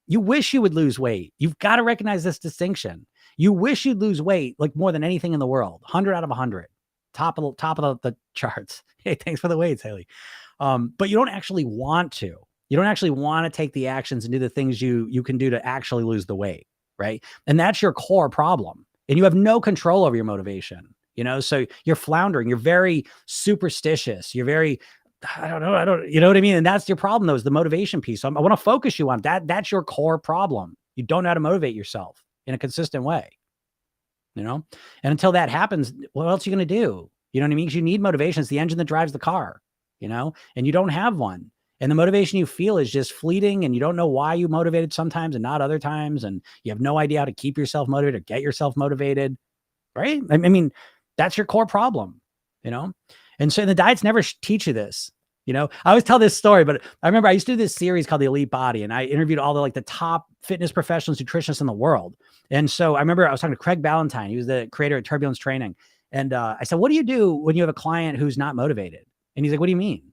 You wish you would lose weight. You've got to recognize this distinction. You wish you'd lose weight like more than anything in the world. 100 out of 100. Top of the charts. Hey, thanks for the weights, Haley. But you don't actually want to. You don't actually want to take the actions and do the things you can do to actually lose the weight, right? And that's your core problem. And you have no control over your motivation. So you're floundering. You're very superstitious. You're very, I don't know. You know what I mean? And that's your problem, though, is the motivation piece. So I want to focus you on that. That's your core problem. You don't know how to motivate yourself in a consistent way, and until that happens, what else are you going to do? You know what I mean? Because you need motivation. It's the engine that drives the car, and you don't have one. And the motivation you feel is just fleeting, and you don't know why you motivated sometimes and not other times. And you have no idea how to keep yourself motivated or get yourself motivated, right? I mean, that's your core problem, And so the diets never teach you this. I always tell this story, but I remember I used to do this series called The Elite Body, and I interviewed all the top fitness professionals, nutritionists in the world. And so I remember I was talking to Craig Ballantyne. He was the creator of Turbulence Training. And I said, what do you do when you have a client who's not motivated? And he's like, what do you mean?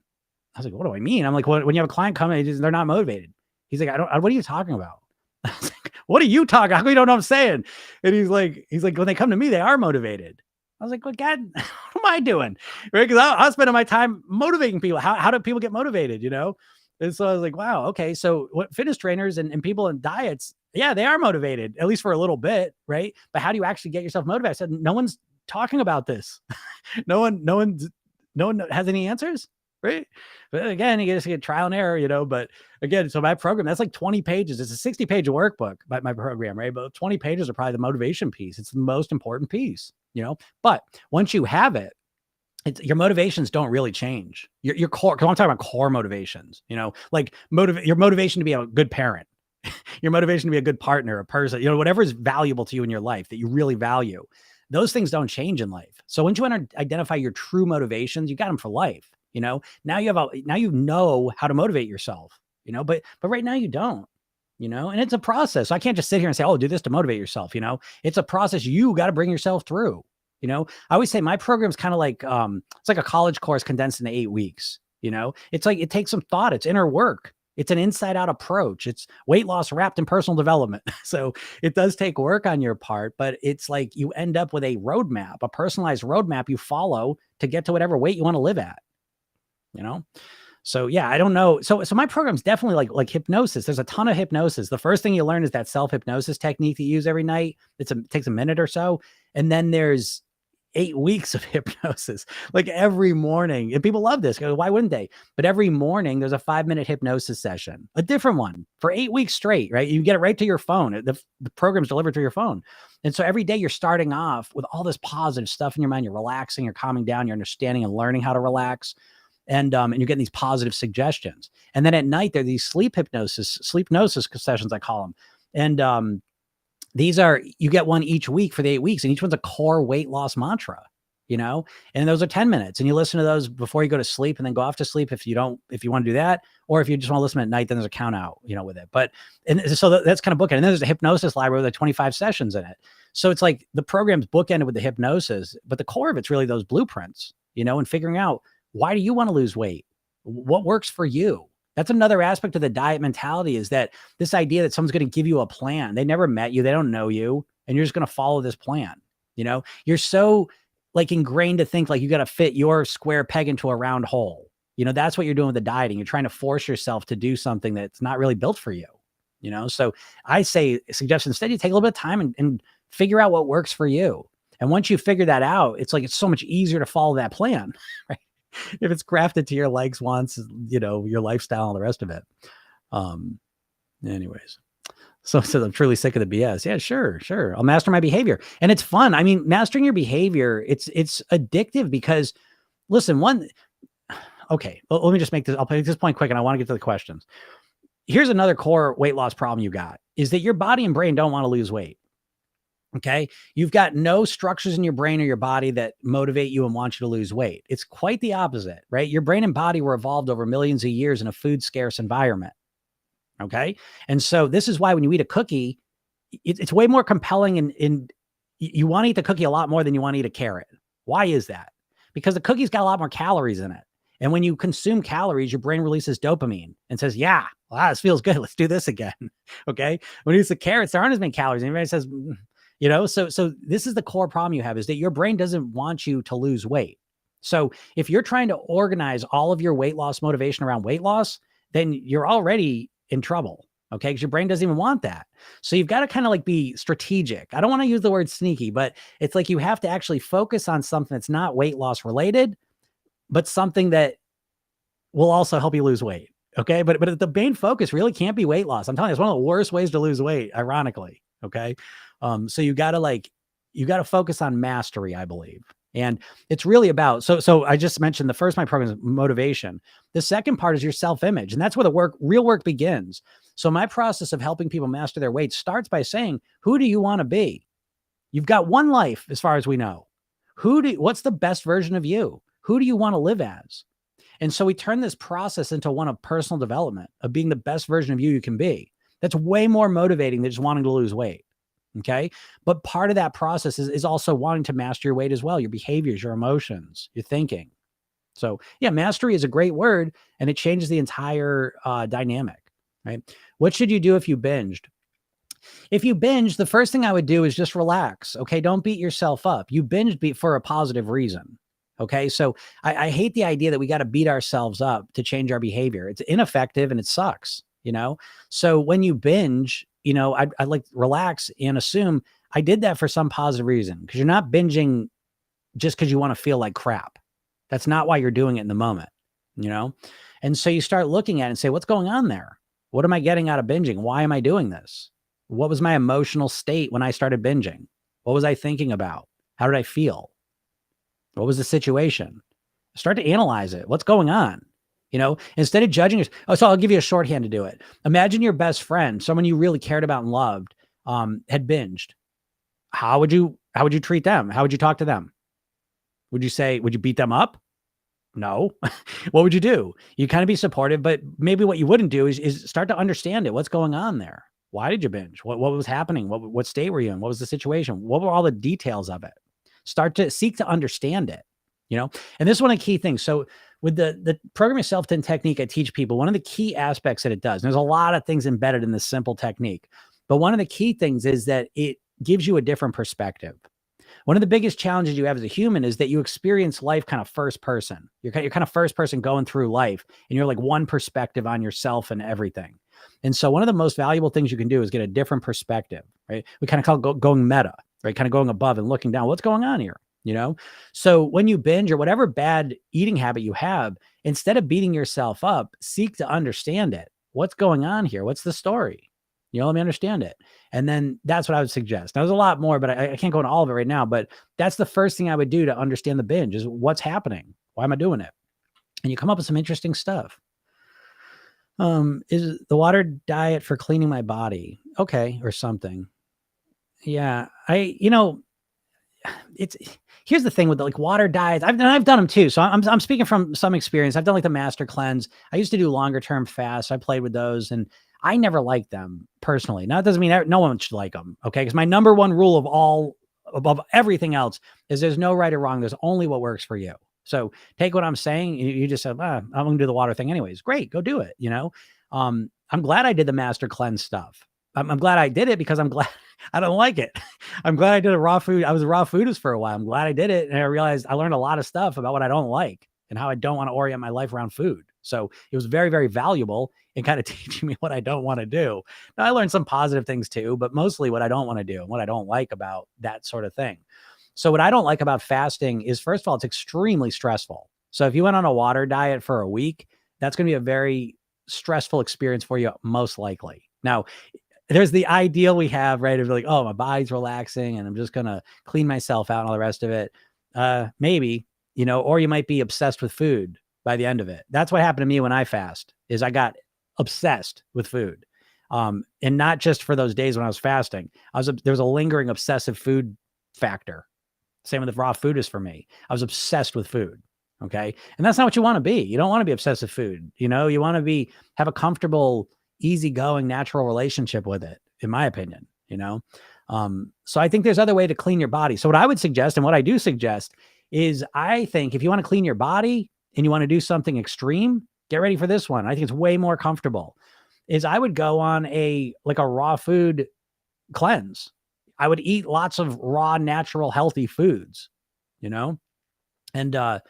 I was like, what do I mean? I'm like, when you have a client come in, they're not motivated. He's like, what are you talking about? I was like, what are you talking? How come you don't know what I'm saying? And he's like, when they come to me, they are motivated. I was like, well, God, what am I doing? Right? Because I was spending my time motivating people. How do people get motivated, And so I was like, wow, okay. So what fitness trainers and people in diets, yeah, they are motivated, at least for a little bit, right? But how do you actually get yourself motivated? I said, no one's talking about this. No one has any answers, right? But again, you just get trial and error, but again, so my program, that's like 20 pages. It's a 60-page workbook, my program, right? But 20 pages are probably the motivation piece. It's the most important piece. But once you have it, your motivations don't really change. Your core, because I'm talking about core motivations, like your motivation to be a good parent, your motivation to be a good partner, a person, whatever is valuable to you in your life that you really value. Those things don't change in life. So once you identify your true motivations, you got them for life. Now you know how to motivate yourself, but right now you don't. And it's a process. So I can't just sit here and say, oh, do this to motivate yourself. It's a process you got to bring yourself through. I always say my program's kind of like, it's like a college course condensed into 8 weeks. It's like, it takes some thought. It's inner work. It's an inside out approach. It's weight loss wrapped in personal development. So it does take work on your part, but it's like you end up with a roadmap, a personalized roadmap you follow to get to whatever weight you want to live at, So yeah, I don't know. So my program's definitely like hypnosis. There's a ton of hypnosis. The first thing you learn is that self-hypnosis technique that you use every night. It takes a minute or so. And then there's 8 weeks of hypnosis, like every morning. And people love this. Why wouldn't they? But every morning there's a 5-minute hypnosis session, a different one for 8 weeks straight, right? You get it right to your phone. The program's delivered to your phone. And so every day you're starting off with all this positive stuff in your mind. You're relaxing, you're calming down, you're understanding and learning how to relax. And you're getting these positive suggestions. And then at night, there are these sleep hypnosis sessions, I call them. And these are, you get one each week for the 8 weeks, and each one's a core weight loss mantra, and those are 10 minutes, and you listen to those before you go to sleep and then go off to sleep if you want to do that, or if you just want to listen at night, then there's a count out, with it. But, and so that's kind of bookend. And then there's a hypnosis library with 25 sessions in it. So it's like the program's bookended with the hypnosis, but the core of it's really those blueprints, and figuring out, why do you want to lose weight? What works for you? That's another aspect of the diet mentality, is that this idea that someone's going to give you a plan. They never met you. They don't know you. And you're just going to follow this plan. You're so like ingrained to think like you got to fit your square peg into a round hole. That's what you're doing with the dieting. You're trying to force yourself to do something that's not really built for you. So I suggest instead you take a little bit of time and figure out what works for you. And once you figure that out, it's so much easier to follow that plan, right? If it's crafted to your likes, wants, your lifestyle and the rest of it. Anyways. So I'm truly sick of the BS. Yeah, sure. I'll master my behavior. And it's fun. I mean, mastering your behavior, it's addictive because listen, okay, let me just I'll make this point quick and I want to get to the questions. Here's another core weight loss problem you got, is that your body and brain don't want to lose weight. Okay. You've got no structures in your brain or your body that motivate you and want you to lose weight. It's quite the opposite, right? Your brain and body were evolved over millions of years in a food scarce environment. Okay. And so this is why when you eat a cookie, it's way more compelling and you want to eat the cookie a lot more than you want to eat a carrot. Why is that? Because the cookie's got a lot more calories in it. And when you consume calories, your brain releases dopamine and says, yeah, wow, this feels good. Let's do this again. Okay. When you eat the carrots, there aren't as many calories. And everybody says, so this is the core problem you have, is that your brain doesn't want you to lose weight. So if you're trying to organize all of your weight loss motivation around weight loss, then you're already in trouble. Okay. Because your brain doesn't even want that. So you've got to kind of like be strategic. I don't want to use the word sneaky, but it's like you have to actually focus on something that's not weight loss related, but something that will also help you lose weight. Okay. But the main focus really can't be weight loss. I'm telling you, it's one of the worst ways to lose weight, ironically. Okay. So you got to focus on mastery, I believe. And it's really about, so I just mentioned the first, my program is motivation. The second part is your self-image. And that's where the real work begins. So my process of helping people master their weight starts by saying, who do you want to be? You've got one life, as far as we know. What's the best version of you? Who do you want to live as? And so we turn this process into one of personal development, of being the best version of you can be. That's way more motivating than just wanting to lose weight. Okay. But part of that process is also wanting to master your weight as well, your behaviors, your emotions, your thinking. So yeah, mastery is a great word and it changes the entire dynamic, right? What should you do if you binged? If you binge, the first thing I would do is just relax. Okay. Don't beat yourself up. You binged for a positive reason. Okay. So I hate the idea that we got to beat ourselves up to change our behavior. It's ineffective and it sucks, So when you binge, I'd like relax and assume I did that for some positive reason, because you're not binging just because you want to feel like crap. That's not why you're doing it in the moment, And so you start looking at it and say, what's going on there? What am I getting out of binging? Why am I doing this? What was my emotional state when I started binging? What was I thinking about? How did I feel? What was the situation? Start to analyze it. What's going on? Instead of judging so I'll give you a shorthand to do it. Imagine your best friend, someone you really cared about and loved, had binged. How would you treat them? How would you talk to them? Would you beat them up? No. What would you do? You kind of be supportive, but maybe what you wouldn't do is start to understand it. What's going on there? Why did you binge? What was happening? What state were you in? What was the situation? What were all the details of it? Start to seek to understand it, and this is one of the key things. So with the program yourself to technique, I teach people, one of the key aspects that it does, and there's a lot of things embedded in this simple technique, but one of the key things is that it gives you a different perspective. One of the biggest challenges you have as a human is that you experience life kind of first person. You're kind of first person going through life, and you're like one perspective on yourself and everything. And so one of the most valuable things you can do is get a different perspective, right? We kind of call it going meta, right? Kind of going above and looking down. What's going on here? So when you binge or whatever bad eating habit you have, instead of beating yourself up, seek to understand it. What's going on here? What's the story? Let me understand it. And then that's what I would suggest. Now, there's a lot more, but I can't go into all of it right now, but that's the first thing I would do to understand the binge is what's happening. Why am I doing it? And you come up with some interesting stuff. Is the water diet for cleaning my body? Okay. Or something. Yeah. Here's the thing with the water diets. I've done them too. So I'm speaking from some experience. I've done like the master cleanse. I used to do longer term fasts. I played with those and I never liked them personally. Now, it doesn't mean no one should like them. Okay. Because my number one rule above everything else is there's no right or wrong. There's only what works for you. So take what I'm saying. You just said, I'm going to do the water thing anyways. Great. Go do it. I'm glad I did the master cleanse stuff. I'm glad I did it because I'm glad I don't like it. I'm glad I did a raw food. I was a raw foodist for a while. I'm glad I did it. And I realized I learned a lot of stuff about what I don't like and how I don't want to orient my life around food. So it was very, very valuable in kind of teaching me what I don't want to do. Now I learned some positive things too, but mostly what I don't want to do and what I don't like about that sort of thing. So what I don't like about fasting is, first of all, it's extremely stressful. So if you went on a water diet for a week, that's going to be a very stressful experience for you, most likely. Now, there's the ideal we have, right? Of like, oh, my body's relaxing and I'm just going to clean myself out and all the rest of it. Maybe, or you might be obsessed with food by the end of it. That's what happened to me when I fast, is I got obsessed with food. And not just for those days when I was fasting. There was a lingering obsessive food factor. Same with the raw food is for me. I was obsessed with food. Okay. And that's not what you want to be. You don't want to be obsessed with food. You want to have a comfortable, easygoing, natural relationship with it, in my opinion, So I think there's other way to clean your body. So what I would suggest, and what I do suggest, is I think if you want to clean your body and you want to do something extreme, get ready for this one. I think it's way more comfortable. Is I would go on a raw food cleanse. I would eat lots of raw, natural, healthy foods, and not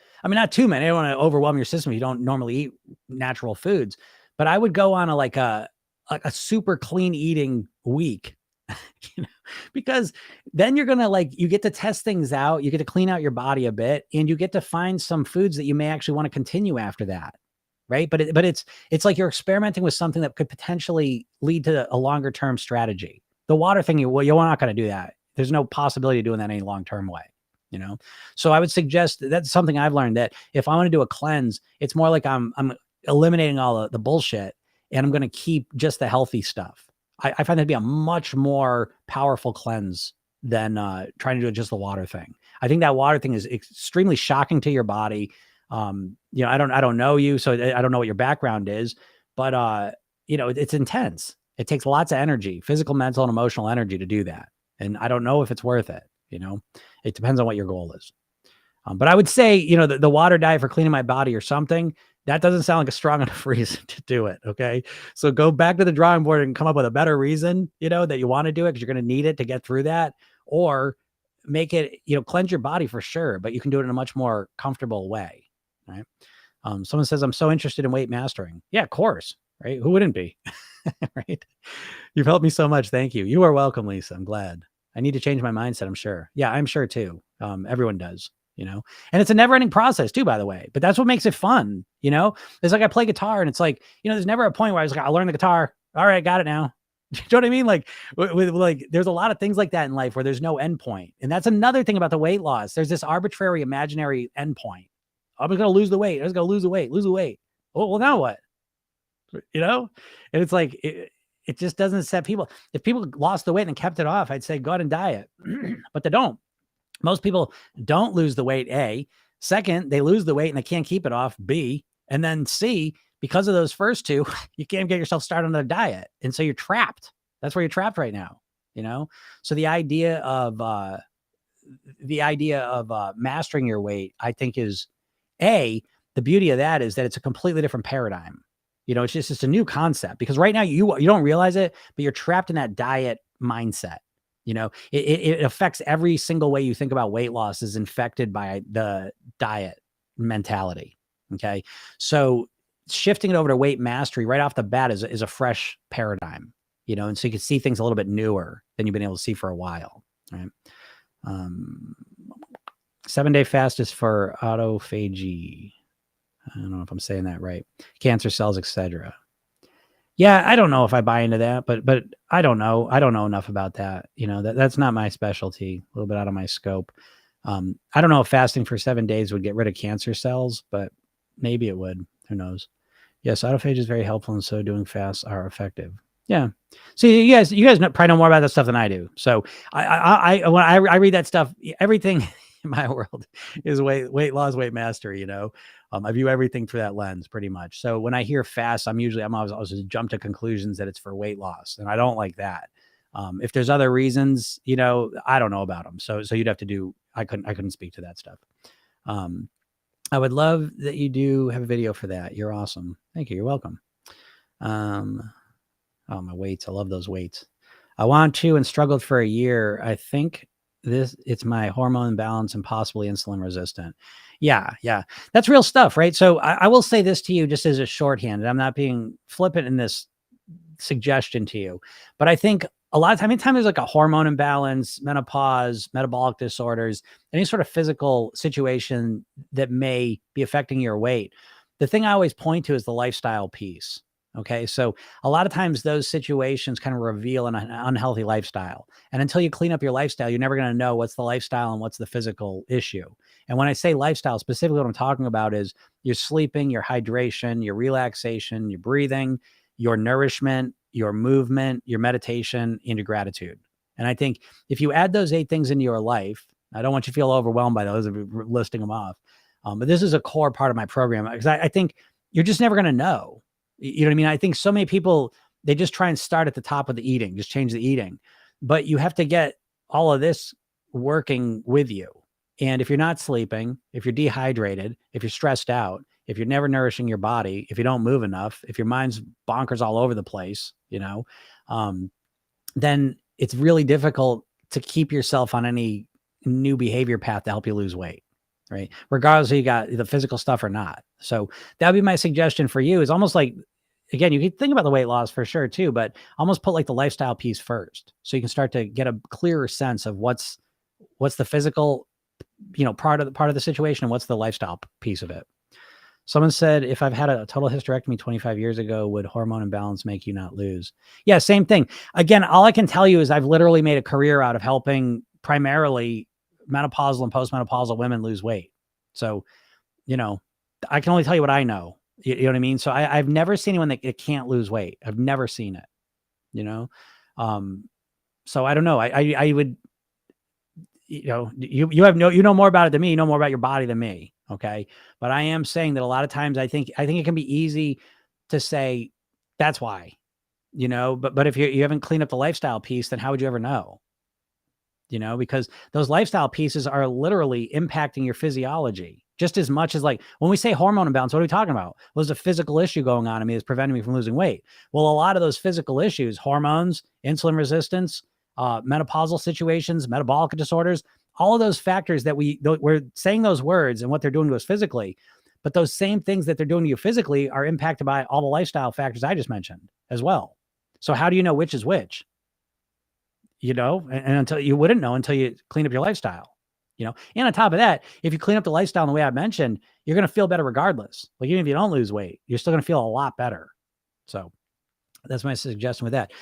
too many. I don't want to overwhelm your system if you don't normally eat natural foods, but I would go on a super clean eating week, because then you're going to you get to test things out. You get to clean out your body a bit, and you get to find some foods that you may actually want to continue after that. Right. But it's like you're experimenting with something that could potentially lead to a longer term strategy. The water thing, you're not going to do that. There's no possibility of doing that any long-term way, So I would suggest that's something I've learned, that if I want to do a cleanse, it's more like I'm eliminating all the bullshit and I'm going to keep just the healthy stuff. I find that to be a much more powerful cleanse than trying to do just the water thing. I think that water thing is extremely shocking to your body. I don't know you, so I don't know what your background is, but it's intense. It takes lots of energy, physical, mental, and emotional energy to do that. And I don't know if it's worth it. It depends on what your goal is. But I would say, the water diet for cleaning my body or something, that doesn't sound like a strong enough reason to do it. Okay. So go back to the drawing board and come up with a better reason, that you want to do it, because you're going to need it to get through that, or make it, cleanse your body for sure, but you can do it in a much more comfortable way. Right. Someone says, I'm so interested in weight mastering. Yeah, of course. Right. Who wouldn't be? Right. You've helped me so much. Thank you. You are welcome, Lisa. I'm glad. I need to change my mindset. I'm sure. Yeah, I'm sure too. Everyone does, and it's a never ending process too, by the way, but that's what makes it fun. It's like I play guitar and it's like, there's never a point where I was like, I'll learn the guitar. All right. Got it now. Do you know what I mean? With there's a lot of things like that in life where there's no end point. And that's another thing about the weight loss. There's this arbitrary, imaginary end point. I'm going to lose the weight. I was going to lose the weight. Well, now what? And it's like, it just doesn't set people. If people lost the weight and kept it off, I'd say go ahead and diet, but they don't. Most people don't lose the weight. A. Second, they lose the weight and they can't keep it off. B. And then C, because of those first two, you can't get yourself started on a diet. And so you're trapped. That's where you're trapped right now. So the idea of mastering your weight, I think, is the beauty of that is that it's a completely different paradigm. It's just a new concept, because right now you don't realize it, but you're trapped in that diet mindset. It affects every single way you think about weight loss is infected by the diet mentality. Okay. So shifting it over to weight mastery right off the bat is a fresh paradigm, and so you can see things a little bit newer than you've been able to see for a while. Right. 7-day fast is for autophagy. I don't know if I'm saying that right. Cancer cells, etc. Yeah, I don't know if I buy into that, but I don't know. I don't know enough about that. That's not my specialty. A little bit out of my scope. I don't know if fasting for 7 days would get rid of cancer cells, but maybe it would. Who knows? Yes, autophagy is very helpful, and so doing fasts are effective. Yeah. See, you guys probably know more about that stuff than I do. So when I read that stuff, everything in my world is weight loss, weight mastery. I view everything through that lens pretty much. So when I hear fast, I'm always jump to conclusions that it's for weight loss, and I don't like that. If there's other reasons, I don't know about them. So you'd have to do. I couldn't speak to that stuff. I would love that you do have a video for that. You're awesome. Thank you. You're welcome. Oh, my weights. I love those weights. I wanted to and struggled for a year. I think it's my hormone imbalance and possibly insulin resistant. Yeah, yeah. That's real stuff, right? So I will say this to you just as a shorthand, and I'm not being flippant in this suggestion to you, but I think a lot of time, anytime there's like a hormone imbalance, menopause, metabolic disorders, any sort of physical situation that may be affecting your weight, the thing I always point to is the lifestyle piece. Okay. So a lot of times those situations kind of reveal an unhealthy lifestyle. And until you clean up your lifestyle, you're never going to know what's the lifestyle and what's the physical issue. And when I say lifestyle, specifically what I'm talking about is your sleeping, your hydration, your relaxation, your breathing, your nourishment, your movement, your meditation, and your gratitude. And I think if you add those 8 things into your life, I don't want you to feel overwhelmed by those, listing them off. But this is a core part of my program because I think you're just never going to know. You know what I mean? I think so many people, they just try and start at the top of the eating, just change the eating. But you have to get all of this working with you. And if you're not sleeping, if you're dehydrated, if you're stressed out, if you're never nourishing your body, if you don't move enough, if your mind's bonkers all over the place, then it's really difficult to keep yourself on any new behavior path to help you lose weight, right? Regardless if you got the physical stuff or not. So that would be my suggestion for you is almost like, again, you could think about the weight loss for sure too, but almost put like the lifestyle piece first. So you can start to get a clearer sense of what's the physical, part of the situation and what's the lifestyle piece of it. Someone said, if I've had a total hysterectomy 25 years ago, would hormone imbalance make you not lose? Yeah, same thing. Again, all I can tell you is I've literally made a career out of helping primarily menopausal and postmenopausal women lose weight. So, I can only tell you what I know. You know what I mean? So I've never seen anyone that can't lose weight. I've never seen it, so I don't know. I would, you know more about it than me. You know more about your body than me. Okay. But I am saying that a lot of times I think it can be easy to say that's why, but if you haven't cleaned up the lifestyle piece, then how would you ever know? Because those lifestyle pieces are literally impacting your physiology just as much as like when we say hormone imbalance, what are we talking about? Well, there's a physical issue going on in me that's preventing me from losing weight. Well, a lot of those physical issues, hormones, insulin resistance, menopausal situations, metabolic disorders, all of those factors that we're saying those words and what they're doing to us physically, but those same things that they're doing to you physically are impacted by all the lifestyle factors I just mentioned as well. So how do you know which is which? And until you wouldn't know until you clean up your lifestyle, and on top of that, if you clean up the lifestyle in the way I mentioned, you're going to feel better regardless. Like even if you don't lose weight, you're still going to feel a lot better. So that's my suggestion with that.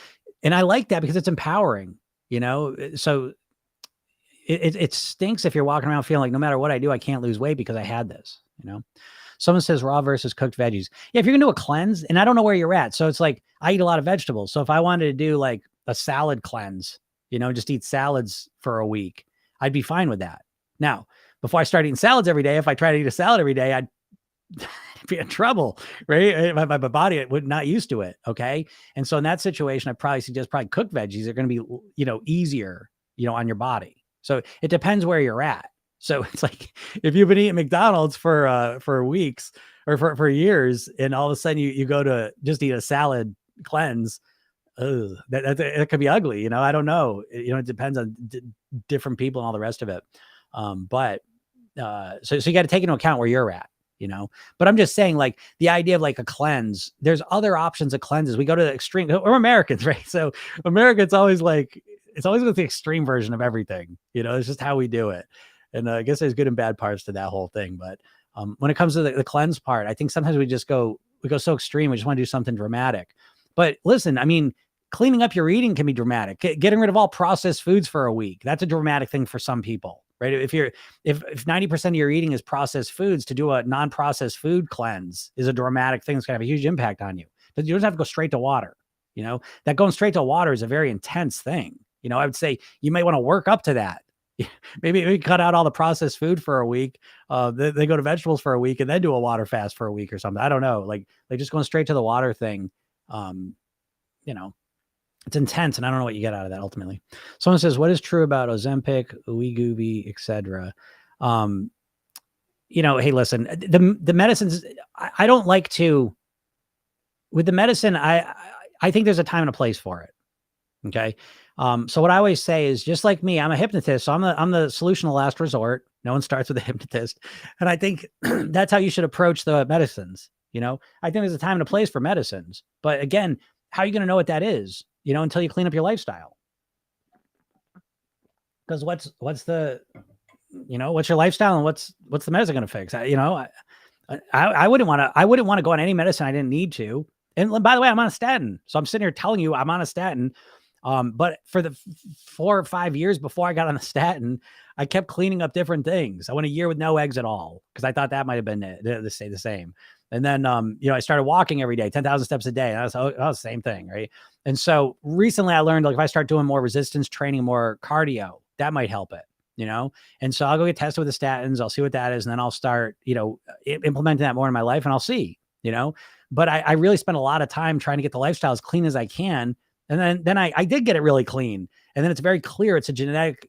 And I like that because it's empowering, so it stinks if you're walking around feeling like no matter what I do, I can't lose weight because I had this, Someone says raw versus cooked veggies. Yeah, if you're gonna do a cleanse, and I don't know where you're at. So it's like I eat a lot of vegetables. So if I wanted to do like a salad cleanse, just eat salads for a week, I'd be fine with that. Now, before I start eating salads every day, if I try to eat a salad every day, I'd be in trouble, right? My body would not used to it. Okay. And so in that situation, I probably suggest cooked veggies. They're going to be, easier, on your body. So it depends where you're at. So it's like if you've been eating McDonald's for weeks or for years, and all of a sudden you go to just eat a salad cleanse, that could be ugly. I don't know. It depends on different people and all the rest of it. So you got to take into account where you're at. But I'm just saying, like, the idea of like a cleanse, there's other options of cleanses. We go to the extreme. We're Americans, right? So Americans always it's always with the extreme version of everything. It's just how we do it. And I guess there's good and bad parts to that whole thing. But when it comes to the cleanse part, I think sometimes we go so extreme. We just want to do something dramatic. But listen, I mean, cleaning up your eating can be dramatic. Getting rid of all processed foods for a week, that's a dramatic thing for some people. Right. If 90% of your eating is processed foods, to do a non-processed food cleanse is a dramatic thing. It's going to have a huge impact on you. But you don't have to go straight to water. That going straight to water is a very intense thing. I would say you might want to work up to that. Maybe we cut out all the processed food for a week. They go to vegetables for a week and then do a water fast for a week or something. I don't know. Like just going straight to the water thing. It's intense, and I don't know what you get out of that ultimately. Someone says, what is true about Ozempic, Wegovy, etc.? hey, listen, the medicines, I don't like to, with the medicine, I think there's a time and a place for it. Okay. So what I always say is, just like me, I'm a hypnotist. So I'm the solution of last resort. No one starts with a hypnotist. And I think that's how you should approach the medicines. I think there's a time and a place for medicines, but again, how are you going to know what that is, until you clean up your lifestyle? Because what's your lifestyle and what's the medicine going to fix? I wouldn't want to go on any medicine I didn't need to. And by the way, I'm on a statin. So I'm sitting here telling you I'm on a statin. But for the 4 or 5 years before I got on the statin, I kept cleaning up different things. I went a year with no eggs at all because I thought that might have been it. They stay the same. And then, I started walking every day, 10,000 steps a day. And that was the same thing. Right. And so recently I learned, like, if I start doing more resistance training, more cardio, that might help it. And so I'll go get tested with the statins. I'll see what that is. And then I'll start, implementing that more in my life, and I'll see, but I really spent a lot of time trying to get the lifestyle as clean as I can. And then I did get it really clean. And then it's very clear it's a genetic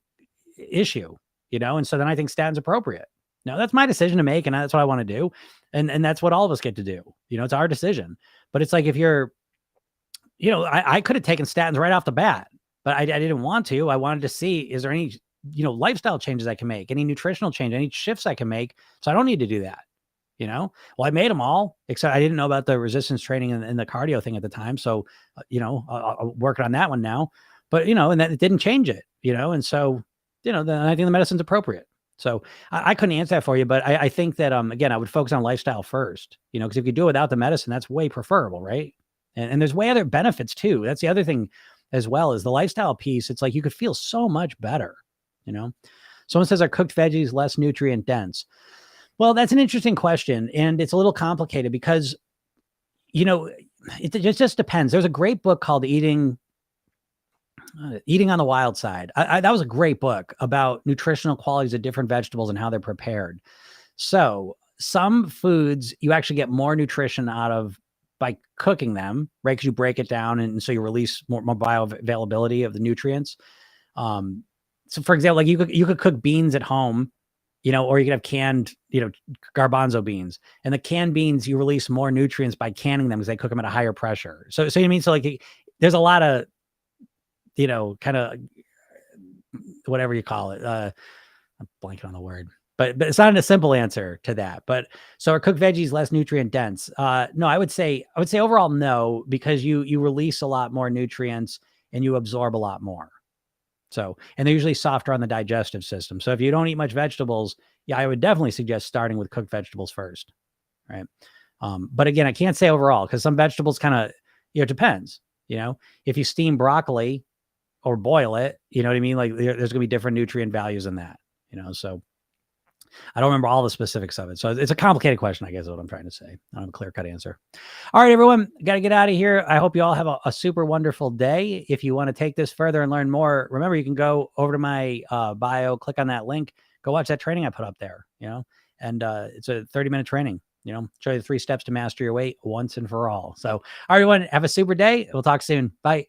issue, and so then I think statin's appropriate. Now that's my decision to make, and that's what I want to do. And that's what all of us get to do. It's our decision. But it's like, if you're, I could have taken statins right off the bat, but I didn't want to. I wanted to see, is there any, lifestyle changes I can make, any nutritional change, any shifts I can make. So I don't need to do that. Well, I made them all, except I didn't know about the resistance training and the cardio thing at the time. So, I'll work on that one now, but, and that it didn't change it, and so, then I think the medicine's appropriate. So I couldn't answer that for you, but I think that, again, I would focus on lifestyle first, because if you do it without the medicine, that's way preferable. Right. And there's way other benefits too. That's the other thing as well, is the lifestyle piece. It's like, you could feel so much better. Someone says, are cooked veggies less nutrient dense? Well, that's an interesting question. And it's a little complicated because, it just depends. There's a great book called Eating on the Wild Side. That was a great book about nutritional qualities of different vegetables and how they're prepared. So some foods you actually get more nutrition out of by cooking them, right? Because you break it down, and so you release more bioavailability of the nutrients. So for example, like you could cook beans at home, or you could have canned, garbanzo beans, and the canned beans, you release more nutrients by canning them because they cook them at a higher pressure. So like, there's a lot of, kind of whatever you call it. I'm blanking on the word, but it's not a simple answer to that. But so are cooked veggies less nutrient dense? No, I would say overall, no, because you release a lot more nutrients and you absorb a lot more. So, and they're usually softer on the digestive system. So if you don't eat much vegetables, yeah, I would definitely suggest starting with cooked vegetables first. Right. But again, I can't say overall, because some vegetables kind of, it depends, if you steam broccoli or boil it, you know what I mean? Like, there's gonna be different nutrient values in that, so I don't remember all the specifics of it. So it's a complicated question, I guess is what I'm trying to say. I don't have a clear-cut answer. All right, everyone, got to get out of here. I hope you all have a super wonderful day. If you want to take this further and learn more, remember, you can go over to my bio, click on that link, go watch that training I put up there, and it's a 30-minute training, show you the 3 steps to master your weight once and for all. So, all right, everyone, have a super day. We'll talk soon. Bye.